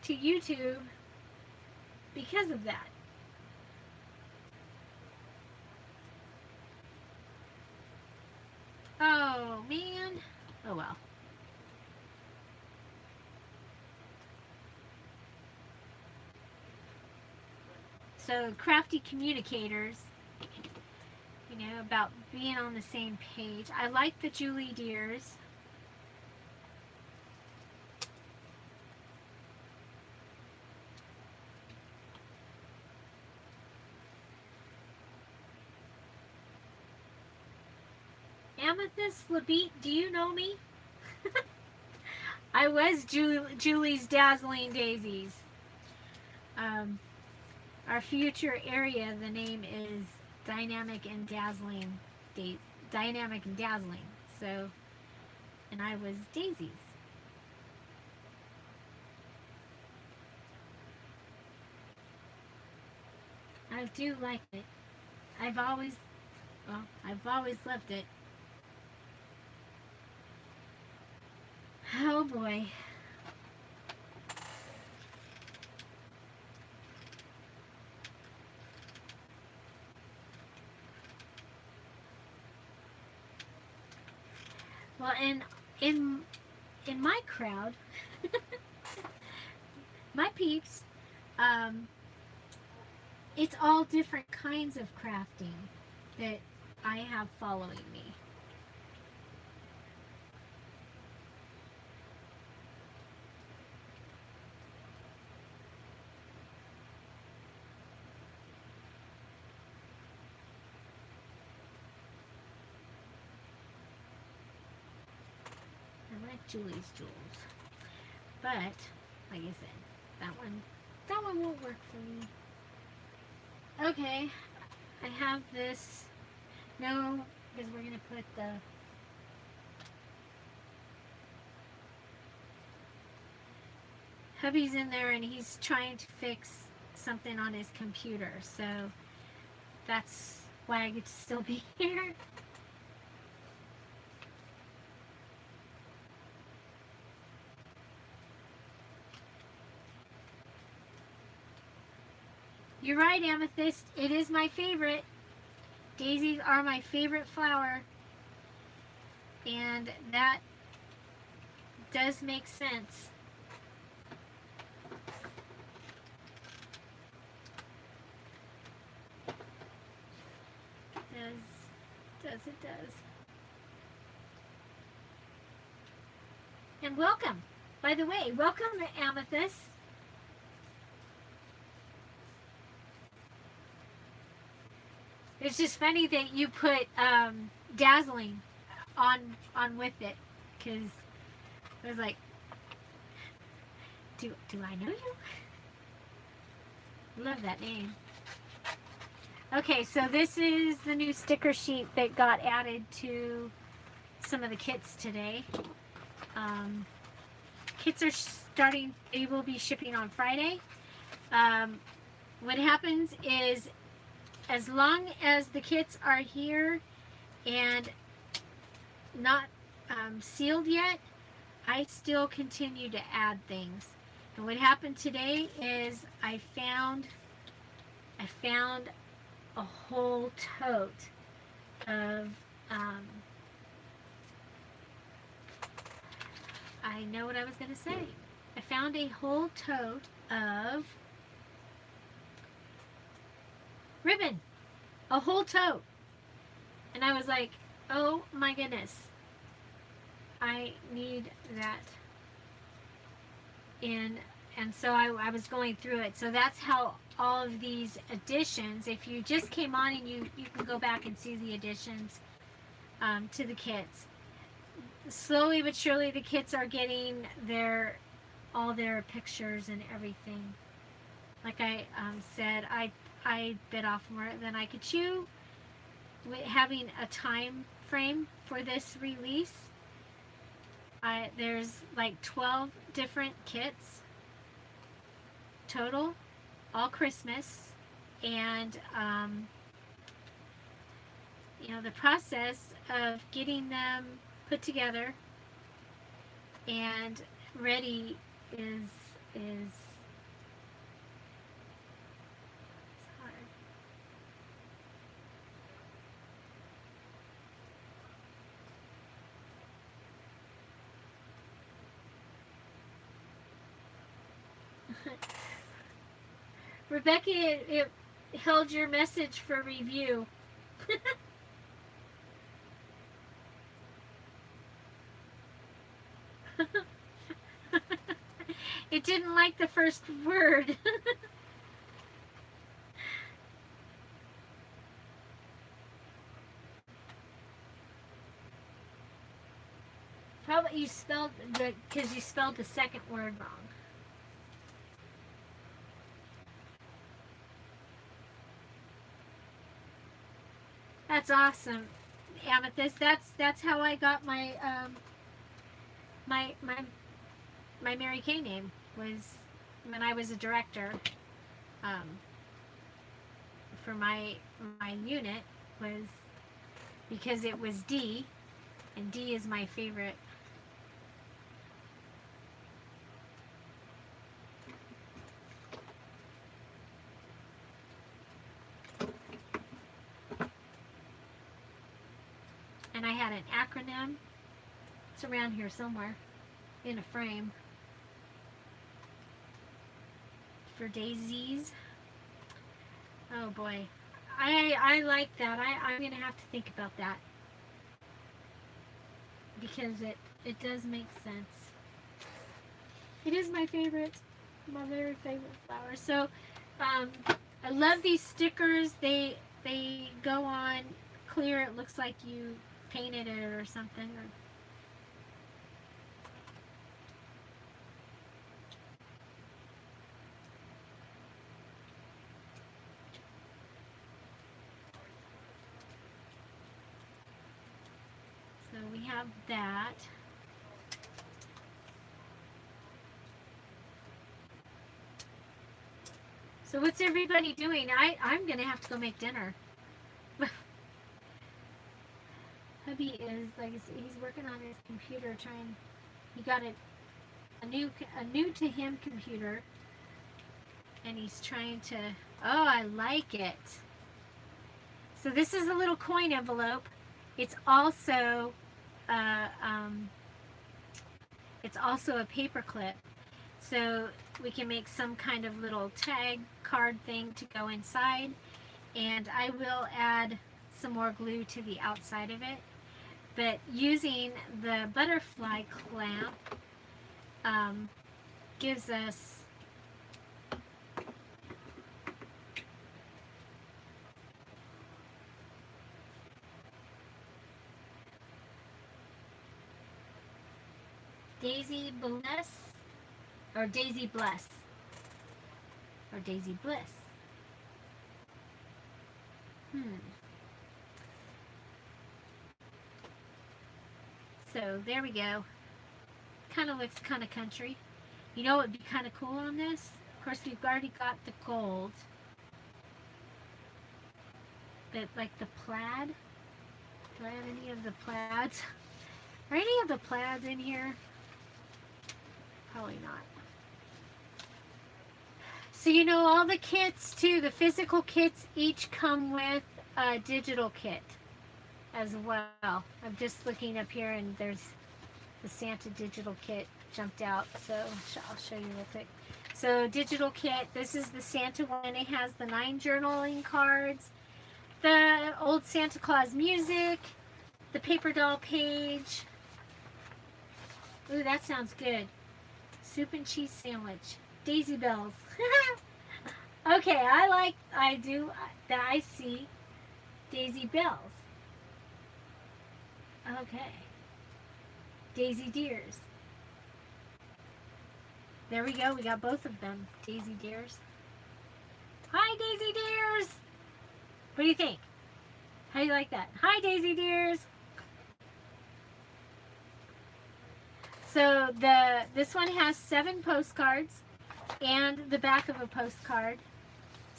YouTube because of that. Oh man. Oh well. So crafty communicators, you know, about being on the same page. I like the Julie Deers. Amethyst Labeat, do you know me? I was Julie's Dazzling Daisies. Um, our future area, the name is Dynamic and Dazzling. Dynamic and Dazzling. So, and I was Daisies. I do like it. I've always, well, I've always loved it. Oh boy. Well, and in my crowd, my peeps, um, it's all different kinds of crafting that I have following me. I like Julie's jewels, but like I said, that one won't work for me. Okay, I have this. No, because we're gonna put the hubby's in there and he's trying to fix something on his computer, so that's why I get to still be here. You're right, Amethyst. It is my favorite. Daisies are my favorite flower. And that does make sense. It does. And welcome. By the way, welcome, Amethyst. It's just funny that you put dazzling on with it, because I was like, do I know you? Love that name. Okay, so this is the new sticker sheet that got added to some of the kits today. Kits are starting, they will be shipping on Friday. What happens is, as long as the kits are here and not sealed yet, I still continue to add things. And what happened today is I found a whole tote of I know what I was going to say. I found a whole tote of ribbon. A whole tote. And I was like, oh my goodness. I need that. And so I was going through it. So that's how all of these additions, if you just came on and you can go back and see the additions to the kits. slowly but surely the kits are getting all their pictures and everything. Like I said, I bit off more than I could chew. Having a time frame for this release, there's like 12 different kits total, all Christmas, and the process of getting them put together and ready is hard. Rebecca, it held your message for review. It didn't like the first word. Probably you spelled because you spelled the second word wrong. That's awesome, Amethyst. That's how I got my Mary Kay name, was when I was a director for my unit, was because it was D, and D is my favorite. And I had an acronym. It's around here somewhere in a frame for daisies. Oh boy, I like that. I'm gonna have to think about that because it does make sense. It is my favorite, my very favorite flower. So I love these stickers. They go on clear. It looks like you painted it or something. So we have that. So what's everybody doing? I'm gonna have to go make dinner. Hubby is, like, he's working on his computer, trying. He got a new to him computer, and he's trying to. Oh, I like it. So this is a little coin envelope. It's also uh, um, it's also a paper clip, so we can make some kind of little tag card thing to go inside, and I will add some more glue to the outside of it. But using the butterfly clamp gives us Daisy Bless, or Daisy Bless, or Daisy Bliss. So there we go. Kind of looks kind of country. You know what would be kind of cool on this? Of course, we've already got the gold. But like the plaid. Do I have any of the plaids? Are any of the plaids in here? Probably not. So you know, all the kits too, the physical kits each come with a digital kit as well. I'm just looking up here and there's the Santa digital kit jumped out, so I'll show you real quick. So digital kit, this is the Santa one. It has the 9 journaling cards, the old Santa Claus music, the paper doll page. Ooh, that sounds good. Soup and cheese sandwich. Daisy bells. Okay, I see Daisy bells. Okay. Daisy Deers. There we go. We got both of them. Daisy Deers. Hi, Daisy Deers. What do you think? How do you like that? Hi, Daisy Deers. So this one has 7 postcards and the back of a postcard.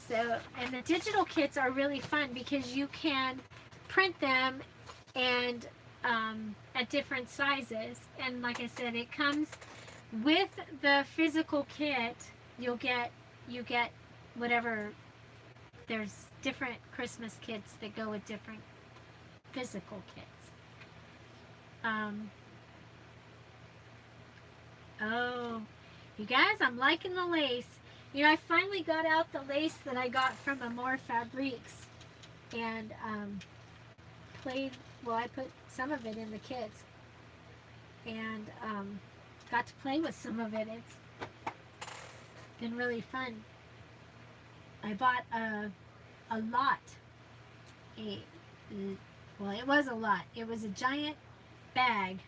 So, and the digital kits are really fun because you can print them and at different sizes. And like I said, it comes with the physical kit. You get whatever. There's different Christmas kits that go with different physical kits. Oh, you guys, I'm liking the lace. You know, I finally got out the lace that I got from Amore Fabriques and I put some of it in the kits and got to play with some of it. It's been really fun. I bought a lot. Well, it was a lot. It was a giant bag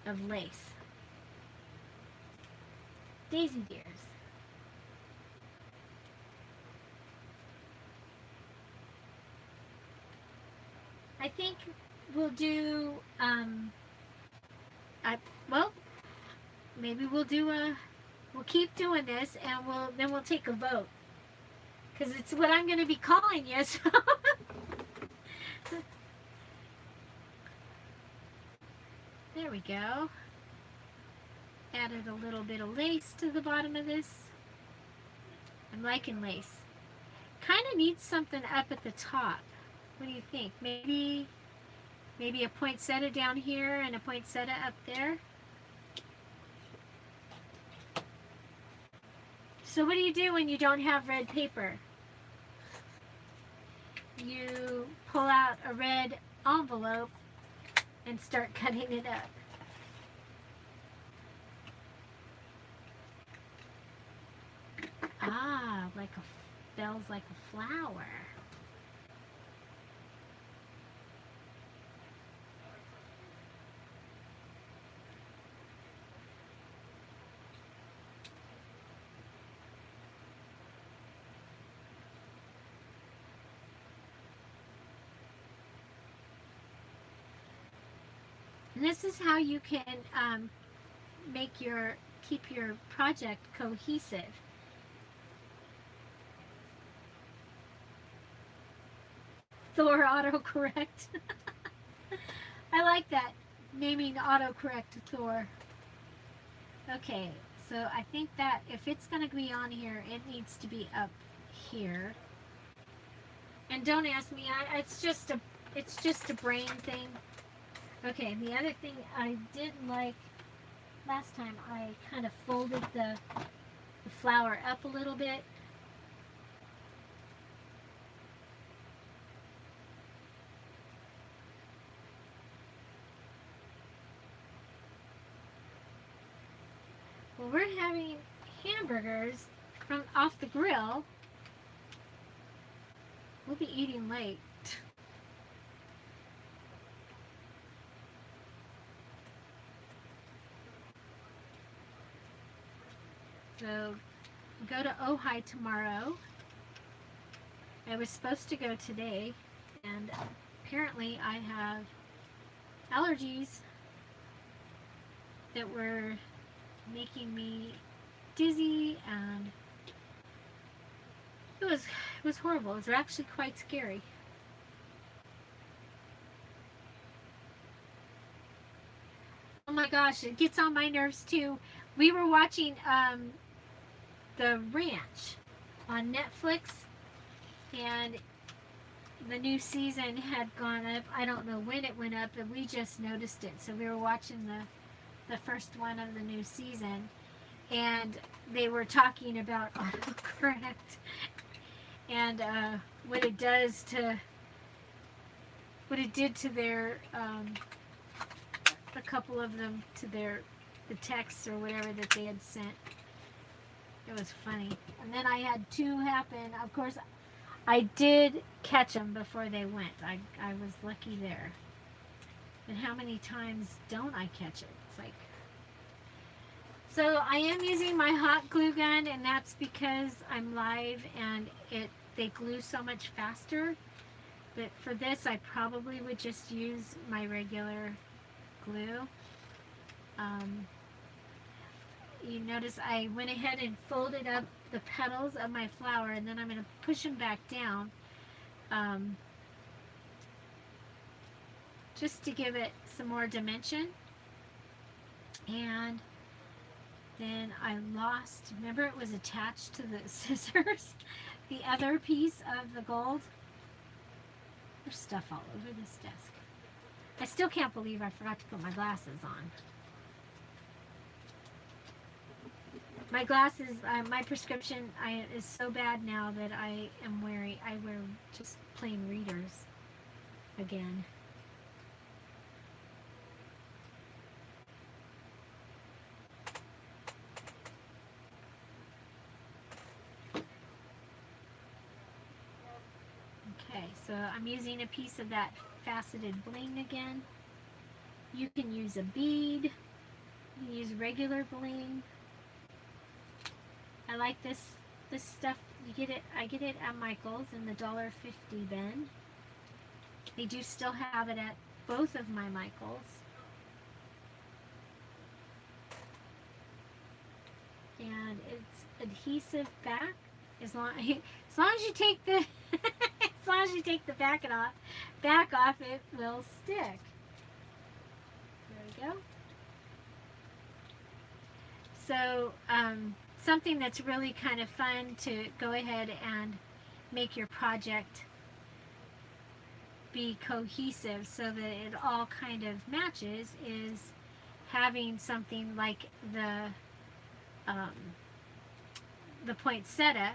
of lace. Daisy Deers. I think we'll do, maybe we'll keep doing this and we'll take a vote. Because it's what I'm going to be calling you, so. There we go. Added a little bit of lace to the bottom of this. I'm liking lace. Kind of needs something up at the top. What do you think? Maybe a poinsettia down here and a poinsettia up there. So what do you do when you don't have red paper? You pull out a red envelope and start cutting it up. Ah, bells like a flower. And this is how you can keep your project cohesive. Thor autocorrect. I like that, naming autocorrect Thor. Okay, so I think that if it's going to be on here, it needs to be up here. And don't ask me, it's just a brain thing. Okay, the other thing I did like last time, I kind of folded the flower up a little bit. Well, we're having hamburgers from off the grill. We'll be eating late. So, go to Ojai tomorrow. I was supposed to go today, and apparently I have allergies that were making me dizzy, and it was horrible. It was actually quite scary. Oh my gosh, it gets on my nerves too. We were watching The Ranch on Netflix, and the new season had gone up. I don't know when it went up, but we just noticed it. So we were watching the first one of the new season, and they were talking about autocorrect and what it did to their a couple of them, to the texts or whatever that they had sent. It was funny. And then I had 2 happen. Of course, I did catch them before they went. I was lucky there. And how many times don't I catch it? It's like, So I am using my hot glue gun, and that's because I'm live and they glue so much faster. But for this, I probably would just use my regular glue. Um, you notice I went ahead and folded up the petals of my flower, and then I'm going to push them back down just to give it some more dimension. And then I lost, remember it was attached to the scissors, the other piece of the gold. There's stuff all over this desk. I still can't believe I forgot to put my glasses on. My glasses, my prescription is so bad now that I wear just plain readers again. Okay, so I'm using a piece of that faceted bling again. You can use a bead, you can use regular bling. I like this stuff. I get it at Michael's in the $1.50 bin. They do still have it at both of my Michael's. And it's adhesive back as long as you take the as long as you take the back off, it will stick. There we go. So something that's really kind of fun to go ahead and make your project be cohesive so that it all kind of matches is having something like the poinsettia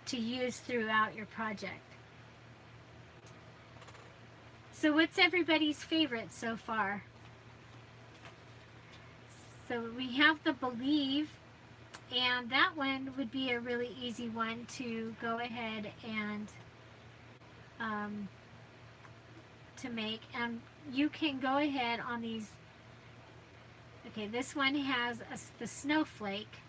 to use throughout your project. So what's everybody's favorite so far? So we have the Believe, and that one would be a really easy one to go ahead and to make. And you can go ahead on these. Okay, this one has the snowflake,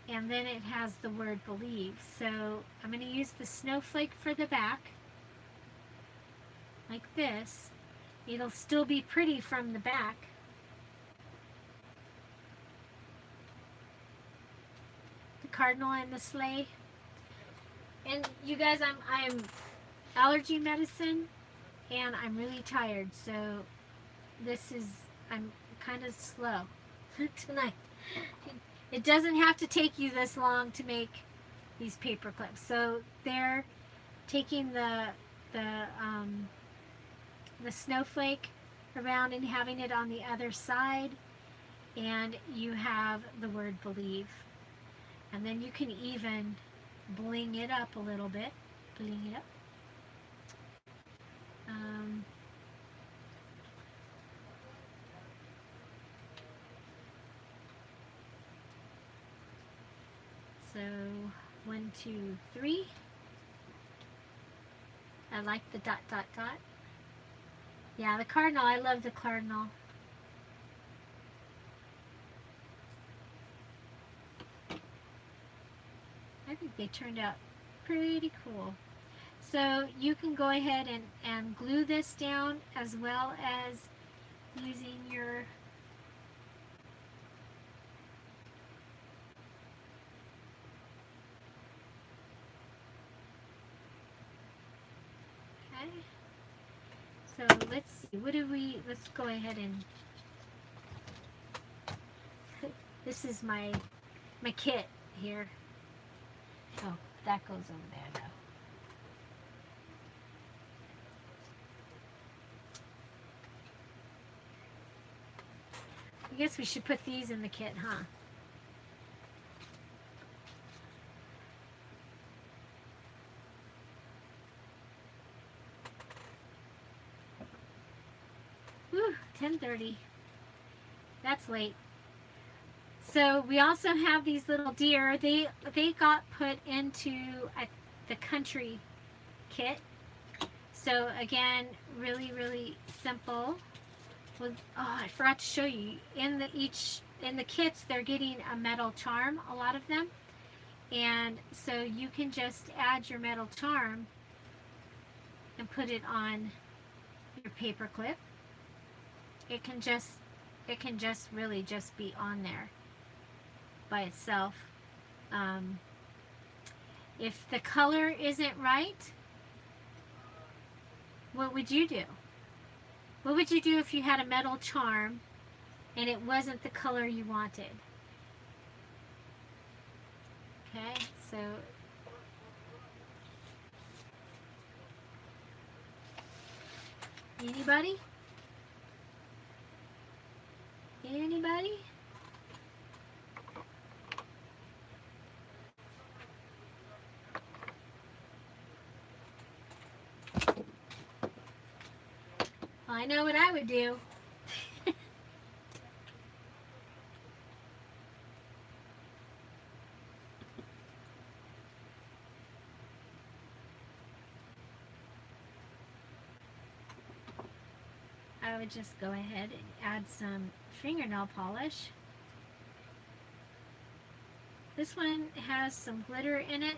and then it has the word Believe. So I'm going to use the snowflake for the back, like this. It'll still be pretty from the back. The cardinal and the sleigh. And you guys, I'm allergy medicine, and I'm really tired, so I'm kind of slow tonight. It doesn't have to take you this long to make these paper clips. So they're taking the snowflake around and having it on the other side, and you have the word Believe. And then you can even bling it up a little bit. Bling it up. So 1, 2, 3. I like the dot, dot, dot. Yeah, the cardinal. I love the cardinal. I think they turned out pretty cool. So you can go ahead and glue this down as well as using your okay. So let's see, let's go ahead and this is my kit here. Oh, that goes over there though. I guess we should put these in the kit, huh? Whew, 10:30. That's late. So we also have these little deer. They got put into the country kit. So again, really, really simple. Well, oh, I forgot to show you. In each in the kits, they're getting a metal charm, a lot of them. And so you can just add your metal charm and put it on your paper clip. It can just really just be on there by itself. If the color isn't right, what would you do? What would you do if you had a metal charm and it wasn't the color you wanted? Okay, so anybody? Anybody? Well, I know what I would do. I would just go ahead and add some fingernail polish. This one has some glitter in it.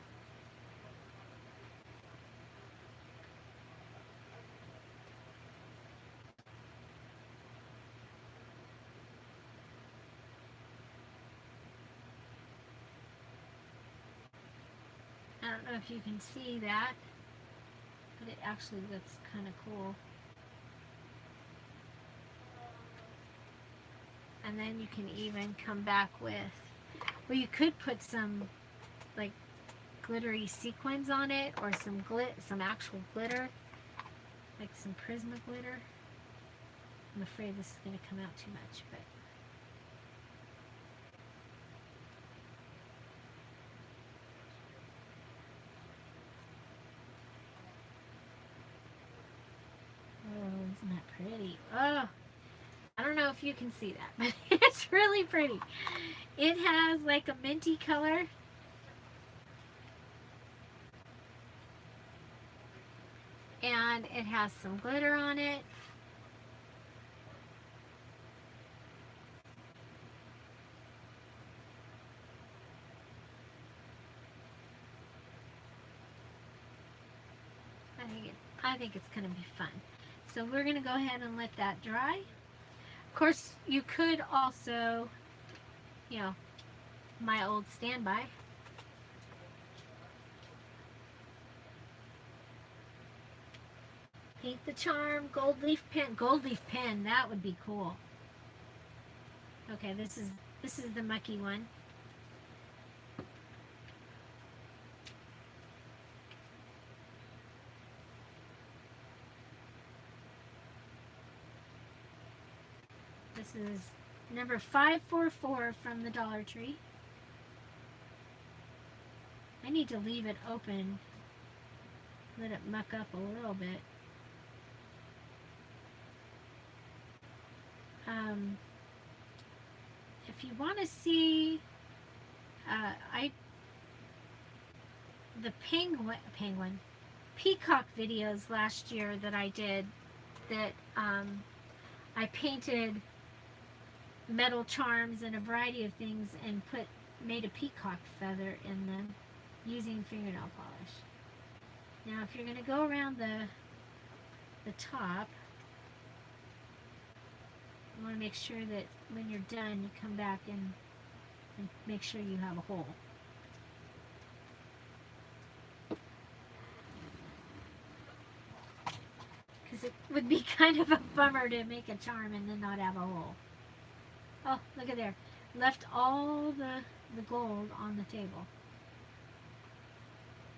I don't know if you can see that, but it actually looks kind of cool. And then you can even come back with, well, you could put some like glittery sequins on it, or some actual glitter, like some Prisma glitter. I'm afraid this is going to come out too much, but oh, isn't that pretty? Oh, I don't know if you can see that, but it's really pretty. It has like a minty color. And it has some glitter on it. I think it's going to be fun. So we're going to go ahead and let that dry. Of course, you could also, you know, my old standby. Paint the charm, gold leaf pen. Gold leaf pen, that would be cool. Okay, this is the mucky one. This is number 544 from the Dollar Tree. I need to leave it open, let it muck up a little bit. If you want to see the penguin peacock videos last year that I did, that I painted metal charms and a variety of things and made a peacock feather in them using fingernail polish. Now if you're going to go around the top, you want to make sure that when you're done you come back and make sure you have a hole. Because it would be kind of a bummer to make a charm and then not have a hole. Oh, look at there. Left all the gold on the table.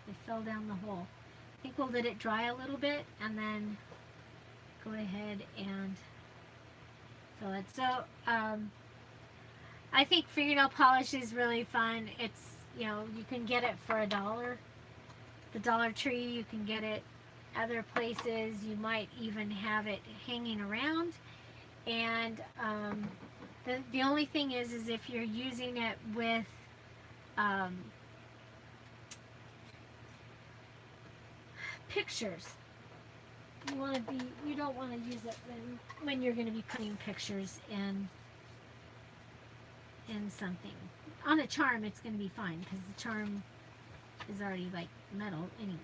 It fell down the hole. I think we'll let it dry a little bit and then go ahead and fill it. So, I think fingernail polish is really fun. It's, you know, you can get it for $1. The Dollar Tree, you can get it other places. You might even have it hanging around. And the only thing is if you're using it with pictures, you don't want to use it when you're going to be putting pictures in in something. On a charm, it's going to be fine because the charm is already like metal anyway.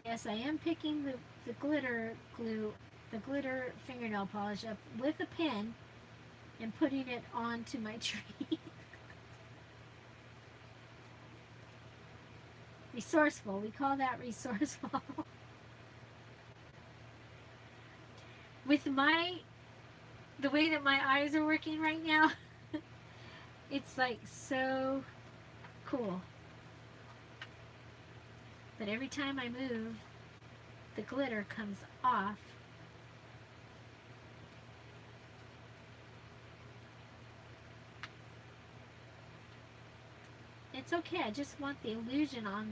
Yes, I am picking the glitter glue, the glitter fingernail polish up with a pen and putting it onto my tree. Resourceful. We call that resourceful. With the way that my eyes are working right now, it's like so cool. But every time I move, the glitter comes off. It's okay. I just want the illusion on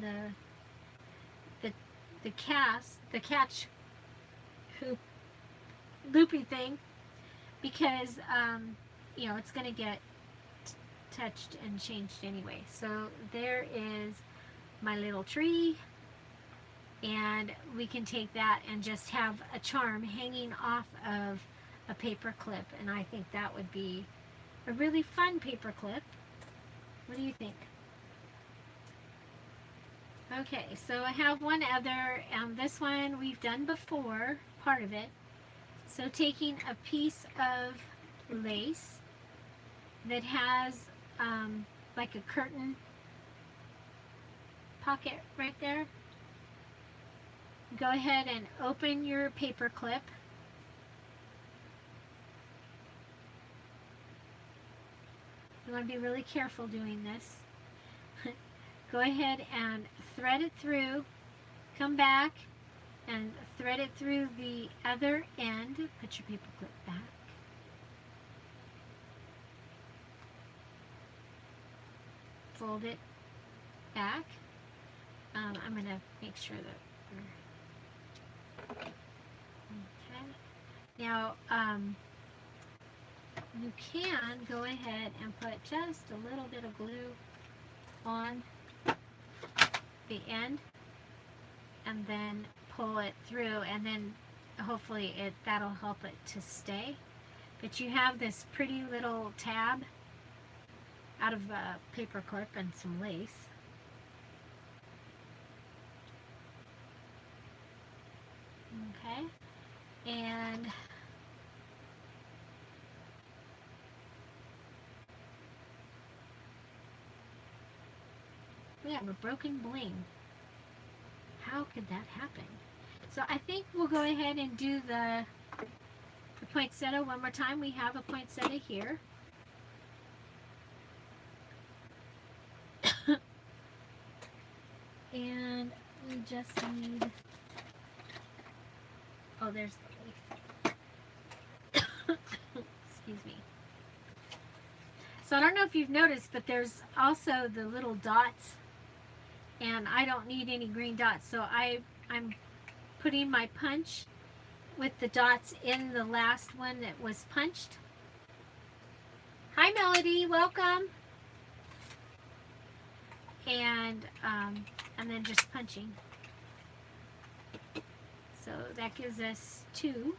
the catch hoop loopy thing, because you know, it's gonna get touched and changed anyway. So there is my little tree, and we can take that and just have a charm hanging off of a paper clip, and I think that would be a really fun paper clip. What do you think? Okay, so I have one other, and this one we've done before, part of it. So taking a piece of lace that has like a curtain pocket right there. Go ahead and open your paper clip. You want to be really careful doing this. Go ahead and thread it through. Come back and thread it through the other end. Put your paper clip back. Fold it back. I'm going to make sure that we're okay. Now, you can go ahead and put just a little bit of glue on the end and then pull it through, and then hopefully that'll help it to stay. But you have this pretty little tab out of a paper clip and some lace. Okay, and we have a broken bling. How could that happen? So I think we'll go ahead and do the poinsettia one more time. We have a poinsettia here. And we just need, oh, there's the leaf. Excuse me. So I don't know if you've noticed, but there's also the little dots, and I don't need any green dots, so I'm putting my punch with the dots in the last one that was punched. Hi Melody, welcome. And then just punching. So that gives us 2.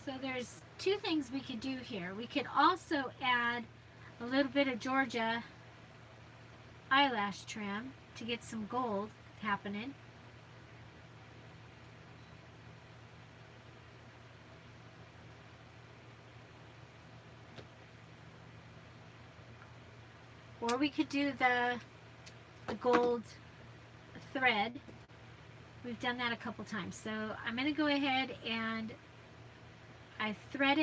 So there's 2 things we could do here. We could also add a little bit of Georgia eyelash trim to get some gold happening. Or we could do the gold thread. We've done that a couple times. So I'm going to go ahead and I thread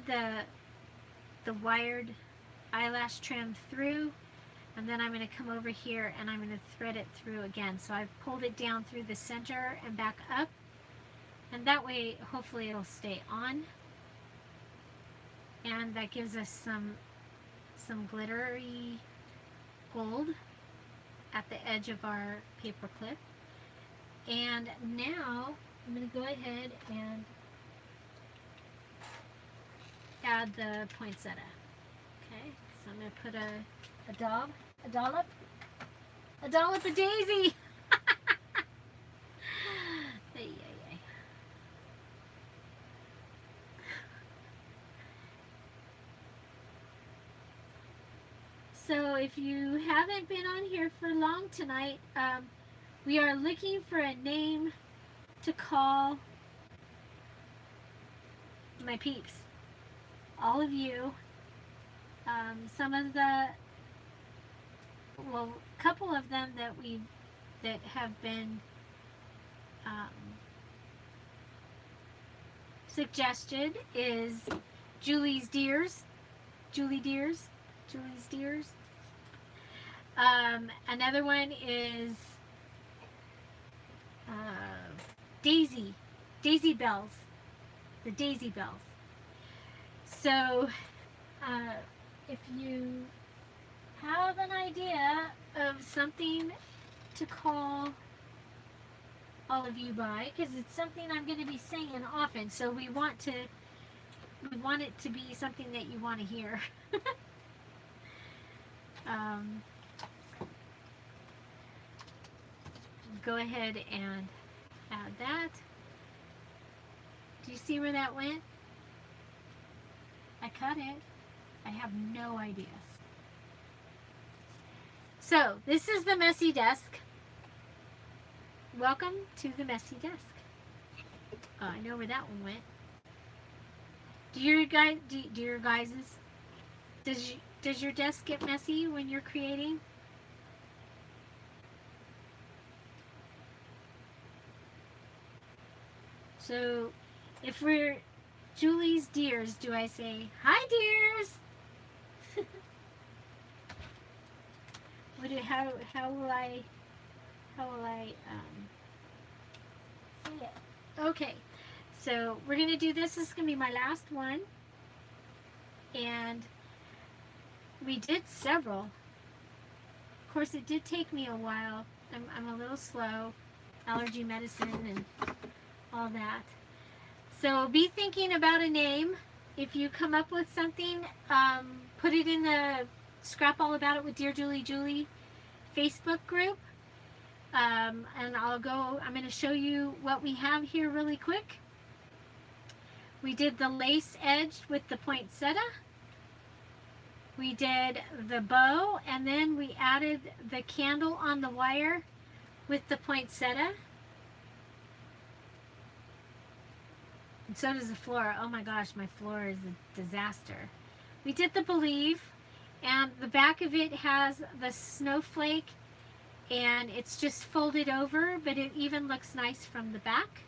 the wired eyelash trim through, and then I'm going to come over here and I'm going to thread it through again. So I've pulled it down through the center and back up, and that way hopefully it'll stay on, and that gives us some glittery gold at the edge of our paper clip. And now I'm going to go ahead and add the poinsettia. Okay, so I'm going to put a A dollop of daisy. Ay, ay, ay. So if you haven't been on here for long tonight, we are looking for a name to call my peeps. All of you. Some of the, well, a couple of them that have been suggested is Julie's Deers. Julie Deers. Julie's Deers. Another one is Daisy. Daisy Bells. The Daisy Bells. So, if you have an idea of something to call all of you by, because it's something I'm going to be saying often, so we want it to be something that you want to hear. Go ahead and add that. Do you see where that went? I cut it. I have no idea. So, this is the messy desk. Welcome to the messy desk. Oh, I know where that one went. Do your guys's? Does your desk get messy when you're creating? So, if we're Julie's Deers, do I say, hi dears? How will I say it? Okay, so we're going to do this. This is going to be my last one. And we did several. Of course, it did take me a while. I'm a little slow. Allergy medicine and all that. So be thinking about a name. If you come up with something, put it in the Scrap All About It with Dear Julie Facebook group. And I'm going to show you what we have here really quick. We did the lace edge with the poinsettia. We did the bow, and then we added the candle on the wire with the poinsettia. And so does the floor. Oh my gosh, my floor is a disaster. We did the Believe, and the back of it has the snowflake, and it's just folded over, but it even looks nice from the back.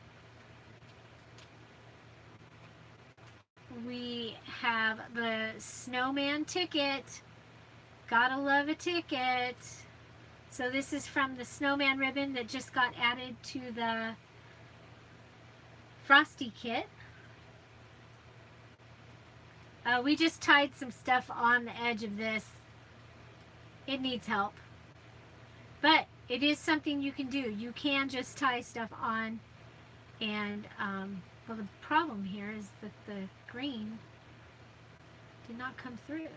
We have the snowman ticket. Gotta love a ticket. So this is from the snowman ribbon that just got added to the Frosty kit. We just tied some stuff on the edge of this. It needs help. But it is something you can do. You can just tie stuff on. And, well, the problem here is that the green did not come through.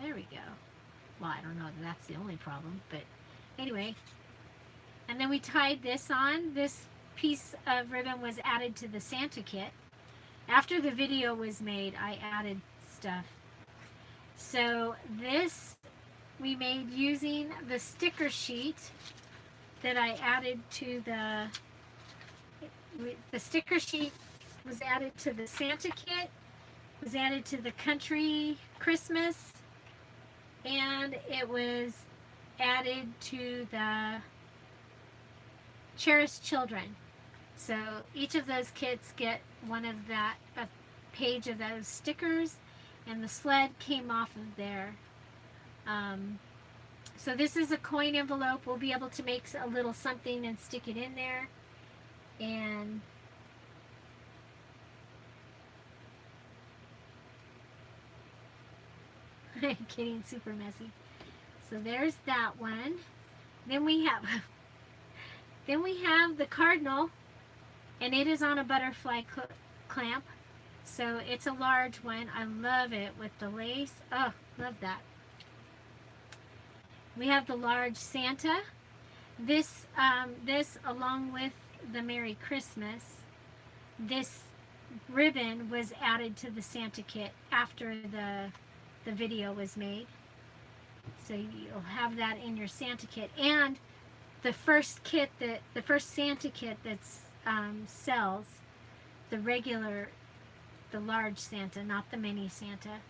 There we go. Well, I don't know that that's the only problem, but anyway. And then we tied this on. This piece of ribbon was added to the Santa kit. After the video was made, I added stuff. So this we made using the sticker sheet that I added to the sticker sheet was added to the Santa kit, was added to the Country Christmas, and it was added to the Cherished Children. So each of those kits get one of that, a page of those stickers, and the sled came off of there. So this is a coin envelope. We'll be able to make a little something and stick it in there. And getting super messy. So there's that one. Then we have the cardinal, and it is on a butterfly clamp. So it's a large one. I love it with the lace. Oh, love that. We have the large Santa. This along with the Merry Christmas, this ribbon was added to the Santa kit after the video was made. So you'll have that in your Santa kit. And the first Santa kit that's sells, the regular, the large Santa, not the mini Santa,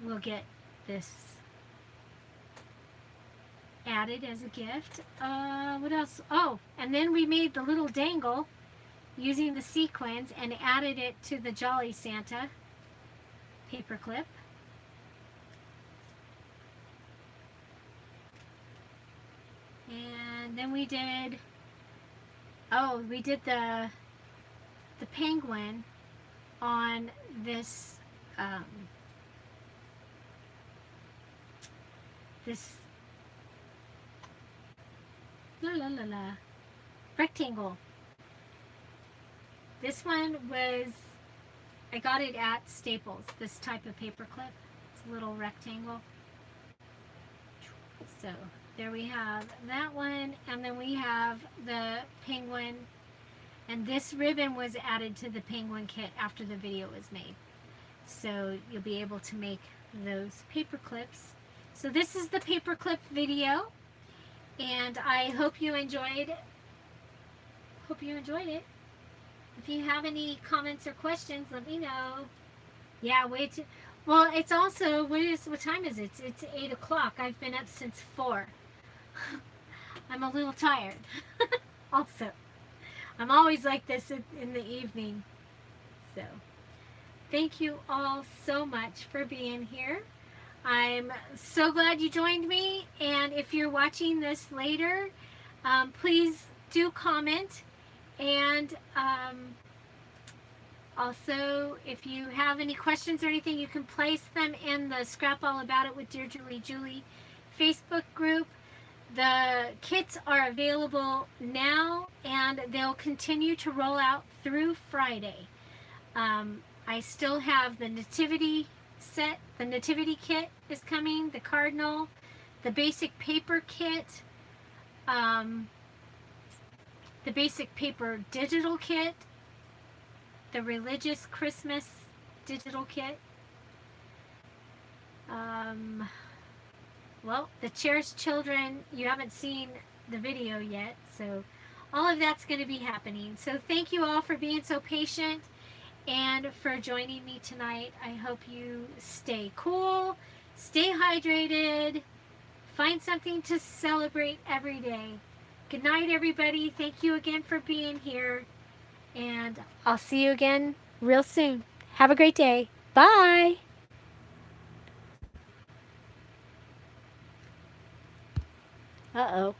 will get this added as a gift. What else? Oh, and then we made the little dangle using the sequins and added it to the Jolly Santa paperclip. And then we did the penguin on this this rectangle. This one was, I got it at Staples, this type of paperclip. It's a little rectangle. So there we have that one, and then we have the penguin, and this ribbon was added to the penguin kit after the video was made. So you'll be able to make those paper clips. So this is the paperclip video, and I hope you enjoyed it. If you have any comments or questions, let me know. Yeah, well, it's also, what time is it? It's 8 o'clock. I've been up since 4. I'm a little tired. Also, I'm always like this in the evening. So, thank you all so much for being here. I'm so glad you joined me. And if you're watching this later, please do comment. And also, if you have any questions or anything, you can place them in the Scrap All About It with Dear Julie Facebook group. The kits are available now, and they'll continue to roll out through Friday. I still have the nativity set. The nativity kit is coming, the cardinal, the basic paper kit, the basic paper digital kit, the religious Christmas digital kit, well, the Cherished Children, you haven't seen the video yet, so all of that's going to be happening. So thank you all for being so patient and for joining me tonight. I hope you stay cool, stay hydrated, find something to celebrate every day. Good night, everybody. Thank you again for being here, and I'll see you again real soon. Have a great day. Bye. Uh-oh.